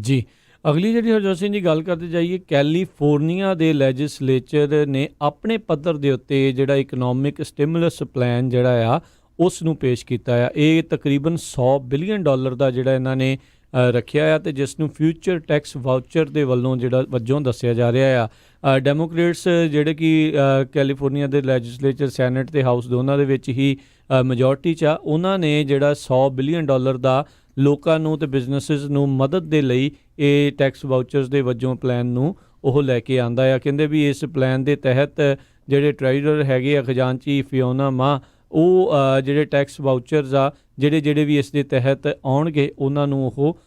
Speaker 1: ਜੀ। ਅਗਲੀ ਜਿਹੜੀ ਹਰਜੋਤ ਸਿੰਘ ਜੀ ਗੱਲ ਕਰਦੇ ਜਾਈਏ, ਕੈਲੀਫੋਰਨੀਆ ਦੇ ਲੈਜਿਸਲੇਚਰ ਨੇ ਆਪਣੇ ਪੱਧਰ ਦੇ ਉੱਤੇ ਜਿਹੜਾ ਇਕਨੋਮਿਕ ਸਟਿਮੂਲਸ ਪਲਾਨ ਜਿਹੜਾ ਆ ਉਸ ਨੂੰ ਪੇਸ਼ ਕੀਤਾ ਆ। ਇਹ ਤਕਰੀਬਨ $100 ਬਿਲੀਅਨ ਦਾ ਜਿਹੜਾ ਇਹਨਾਂ ਨੇ ਰੱਖਿਆ ਆ, ਅਤੇ ਜਿਸ ਨੂੰ ਫਿਊਚਰ ਟੈਕਸ ਵਾਊਚਰ ਦੇ ਵੱਲੋਂ ਜਿਹੜਾ ਵਜੋਂ ਦੱਸਿਆ ਜਾ ਰਿਹਾ ਆ। ਡੈਮੋਕ੍ਰੇਟਸ ਜਿਹੜੇ ਕਿ ਕੈਲੀਫੋਰਨੀਆ ਦੇ ਲੈਜਿਸਲੇਚਰ, ਸੈਨੇਟ ਤੇ ਹਾਊਸ ਦੋਨਾਂ ਦੇ ਵਿੱਚ ਹੀ ਮੈਜੋਰਟੀ 'ਚ ਆ, ਉਹਨਾਂ ਨੇ ਜਿਹੜਾ $100 ਬਿਲੀਅਨ ਦਾ ਲੋਕਾਂ ਨੂੰ ਤੇ ਬਿਜ਼ਨਸਿਸ ਨੂੰ ਮਦਦ ਦੇ ਲਈ ਇਹ ਟੈਕਸ ਵਾਊਚਰਸ ਦੇ ਵਜੋਂ ਪਲਾਨ ਨੂੰ ਉਹ ਲੈ ਕੇ ਆਂਦਾ ਆ। ਕਹਿੰਦੇ ਵੀ ਇਸ ਪਲਾਨ ਦੇ ਤਹਿਤ ਜਿਹੜੇ ਟ੍ਰੈਜਰਰ ਹੈਗੇ ਆ, ਖਜ਼ਾਨਚੀ ਫਿਓਨਾ ਮਾਂ, ਉਹ ਜਿਹੜੇ ਟੈਕਸ ਵਾਊਚਰਸ ਆ ਜਿਹੜੇ ਵੀ ਇਸ ਦੇ ਤਹਿਤ ਆਉਣਗੇ ਉਹਨਾਂ ਨੂੰ ਉਹ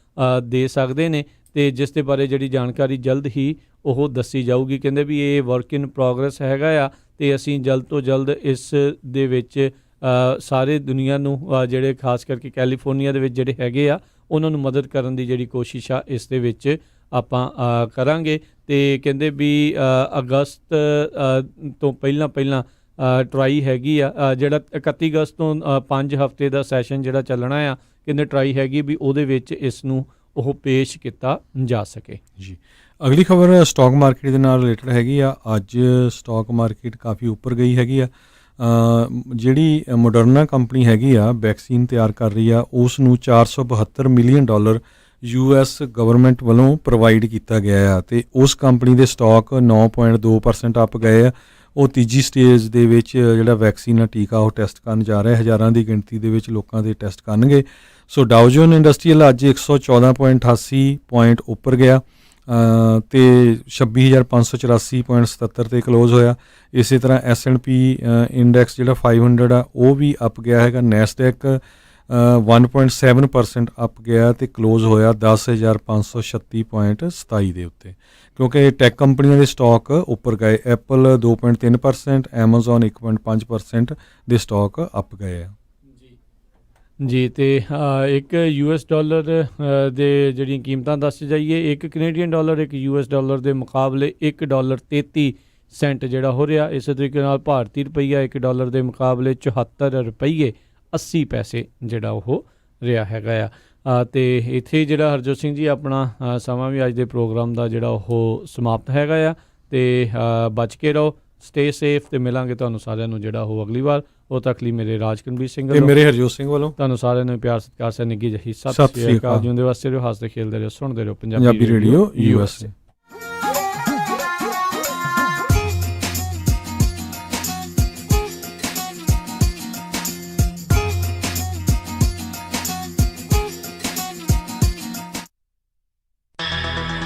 Speaker 1: ਦੇ ਸਕਦੇ ਨੇ, ਅਤੇ ਜਿਸ ਦੇ ਬਾਰੇ ਜਿਹੜੀ ਜਾਣਕਾਰੀ ਜਲਦ ਹੀ ਉਹ ਦੱਸੀ ਜਾਊਗੀ। ਕਹਿੰਦੇ ਵੀ ਇਹ ਵਰਕ ਇਨ ਪ੍ਰੋਗਰੈਸ ਹੈਗਾ ਆ, ਅਤੇ ਅਸੀਂ ਜਲਦ ਤੋਂ ਜਲਦ ਇਸ ਦੇ ਵਿੱਚ ਸਾਰੇ ਦੁਨੀਆ ਨੂੰ ਜਿਹੜੇ ਖਾਸ ਕਰਕੇ ਕੈਲੀਫੋਰਨੀਆ ਦੇ ਵਿੱਚ ਜਿਹੜੇ ਹੈਗੇ ਆ ਉਹਨਾਂ ਨੂੰ ਮਦਦ ਕਰਨ ਦੀ ਜਿਹੜੀ ਕੋਸ਼ਿਸ਼ ਆ ਇਸ ਦੇ ਵਿੱਚ ਆਪਾਂ ਕਰਾਂਗੇ। ਅਤੇ ਕਹਿੰਦੇ ਵੀ ਅਗਸਤ ਤੋਂ ਪਹਿਲਾਂ ਟਰਾਈ ਹੈਗੀ ਆ ਜਿਹੜਾ 31 ਅਗਸਤ ਤੋਂ 5 ਹਫ਼ਤੇ ਦਾ ਸੈਸ਼ਨ ਜਿਹੜਾ ਚੱਲਣਾ ਆ, ਕਹਿੰਦੇ ਟਰਾਈ ਹੈਗੀ ਵੀ ਉਹਦੇ ਵਿੱਚ ਇਸ ਨੂੰ ਉਹ ਪੇਸ਼ ਕੀਤਾ ਜਾ ਸਕੇ
Speaker 2: ਜੀ। ਅਗਲੀ ਖਬਰ ਸਟਾਕ ਮਾਰਕੀਟ ਦੇ ਨਾਲ ਰਿਲੇਟਡ ਹੈਗੀ ਆ। ਅੱਜ ਸਟਾਕ ਮਾਰਕੀਟ ਕਾਫੀ ਉੱਪਰ ਗਈ ਹੈਗੀ ਆ। ਜਿਹੜੀ ਮੋਡਰਨਾ ਕੰਪਨੀ ਹੈਗੀ ਆ ਵੈਕਸੀਨ ਤਿਆਰ ਕਰ ਰਹੀ ਆ, ਉਸ ਨੂੰ $472 ਮਿਲੀਅਨ US ਗਵਰਨਮੈਂਟ ਵੱਲੋਂ ਪ੍ਰੋਵਾਈਡ ਕੀਤਾ ਗਿਆ ਆ ਅਤੇ ਉਸ ਕੰਪਨੀ ਦੇ ਸਟਾਕ 9.2% ਅੱਪ ਗਏ ਆ। ਉਹ ਤੀਜੀ ਸਟੇਜ ਦੇ ਵਿੱਚ ਜਿਹੜਾ ਵੈਕਸੀਨ ਆ ਟੀਕਾ ਉਹ ਟੈਸਟ ਕਰਨ ਜਾ ਰਿਹਾ, ਹਜ਼ਾਰਾਂ ਦੀ ਗਿਣਤੀ ਦੇ ਵਿੱਚ ਲੋਕਾਂ ਦੇ ਟੈਸਟ ਕਰਨਗੇ। ਸੋ ਡਾਓ ਜੋਨਸ ਇੰਡਸਟਰੀਅਲ ਅੱਜ 114.88 ਪੁਆਇੰਟ ਉੱਪਰ ਗਿਆ ਅਤੇ 26,584.77 ਤੇ ਕਲੋਜ਼ ਹੋਇਆ। ਇਸੇ ਤਰ੍ਹਾਂ S&P ਇੰਡੈਕਸ ਜਿਹੜਾ 500 ਆ ਉਹ ਵੀ ਅੱਪ ਗਿਆ ਹੈਗਾ। ਨੈਸਡੈਕ 1.7% ਅੱਪ ਗਿਆ ਅਤੇ ਕਲੋਜ਼ ਹੋਇਆ 10,536.27 ਦੇ ਉੱਤੇ, ਕਿਉਂਕਿ ਟੈਕ ਕੰਪਨੀਆਂ ਦੇ ਸਟਾਕ ਉੱਪਰ ਗਏ। ਐਪਲ 2.3%, ਐਮਾਜ਼ੋਨ 1.5% ਦੇ ਸਟਾਕ ਅੱਪ ਗਏ ਆ
Speaker 1: ਜੀ। ਅਤੇ ਇੱਕ US ਡਾਲਰ ਦੇ ਜਿਹੜੀਆਂ ਕੀਮਤਾਂ ਦੱਸ ਜਾਈਏ, ਇੱਕ ਕੈਨੇਡੀਅਨ ਡਾਲਰ ਇੱਕ US ਡਾਲਰ ਦੇ ਮੁਕਾਬਲੇ $1.33 ਜਿਹੜਾ ਹੋ ਰਿਹਾ। ਇਸੇ ਤਰੀਕੇ ਨਾਲ ਭਾਰਤੀ ਰੁਪਈਆ $1 ਦੇ ਮੁਕਾਬਲੇ 74 ਰੁਪਈਏ 80 ਪੈਸੇ ਜਿਹੜਾ ਉਹ ਰਿਹਾ ਹੈਗਾ ਆ। ਅਤੇ ਇੱਥੇ ਜਿਹੜਾ ਹਰਜੋਤ ਸਿੰਘ ਜੀ ਆਪਣਾ ਸਮਾਂ ਵੀ ਅੱਜ ਦੇ ਪ੍ਰੋਗਰਾਮ ਦਾ ਜਿਹੜਾ ਉਹ ਸਮਾਪਤ ਹੈਗਾ ਆ। ਅਤੇ ਬਚ ਕੇ ਰਹੋ, ਸਟੇ ਸੇਫ, ਅਤੇ ਮਿਲਾਂਗੇ ਤੁਹਾਨੂੰ ਸਾਰਿਆਂ ਨੂੰ ਜਿਹੜਾ ਉਹ ਅਗਲੀ ਵਾਰ। ਉਹ ਤੱਕ ਲਈ ਮੇਰੇ ਰਾਜਕਨਵੀਰ ਸਿੰਘ
Speaker 2: ਤੇ ਮੇਰੇ ਹਰਜੋਤ ਸਿੰਘ ਵੱਲੋਂ
Speaker 1: ਤੁਹਾਨੂੰ ਸਾਰਿਆਂ ਨੂੰ ਪਿਆਰ ਸਤਿਕਾਰ ਸੇ ਨਿੱਘੀ ਜਿਹੀ ਸਤਿ ਸ਼੍ਰੀ ਅਕਾਲ। ਜਿਉਂਦੇ ਵਾਸਤੇ ਰਹੋ, ਹੱਸਦੇ ਖੇਲਦੇ ਰਹੋ, ਸੁਣਦੇ ਰਹੋ
Speaker 2: ਪੰਜਾਬੀ ਰੇਡੀਓ USA।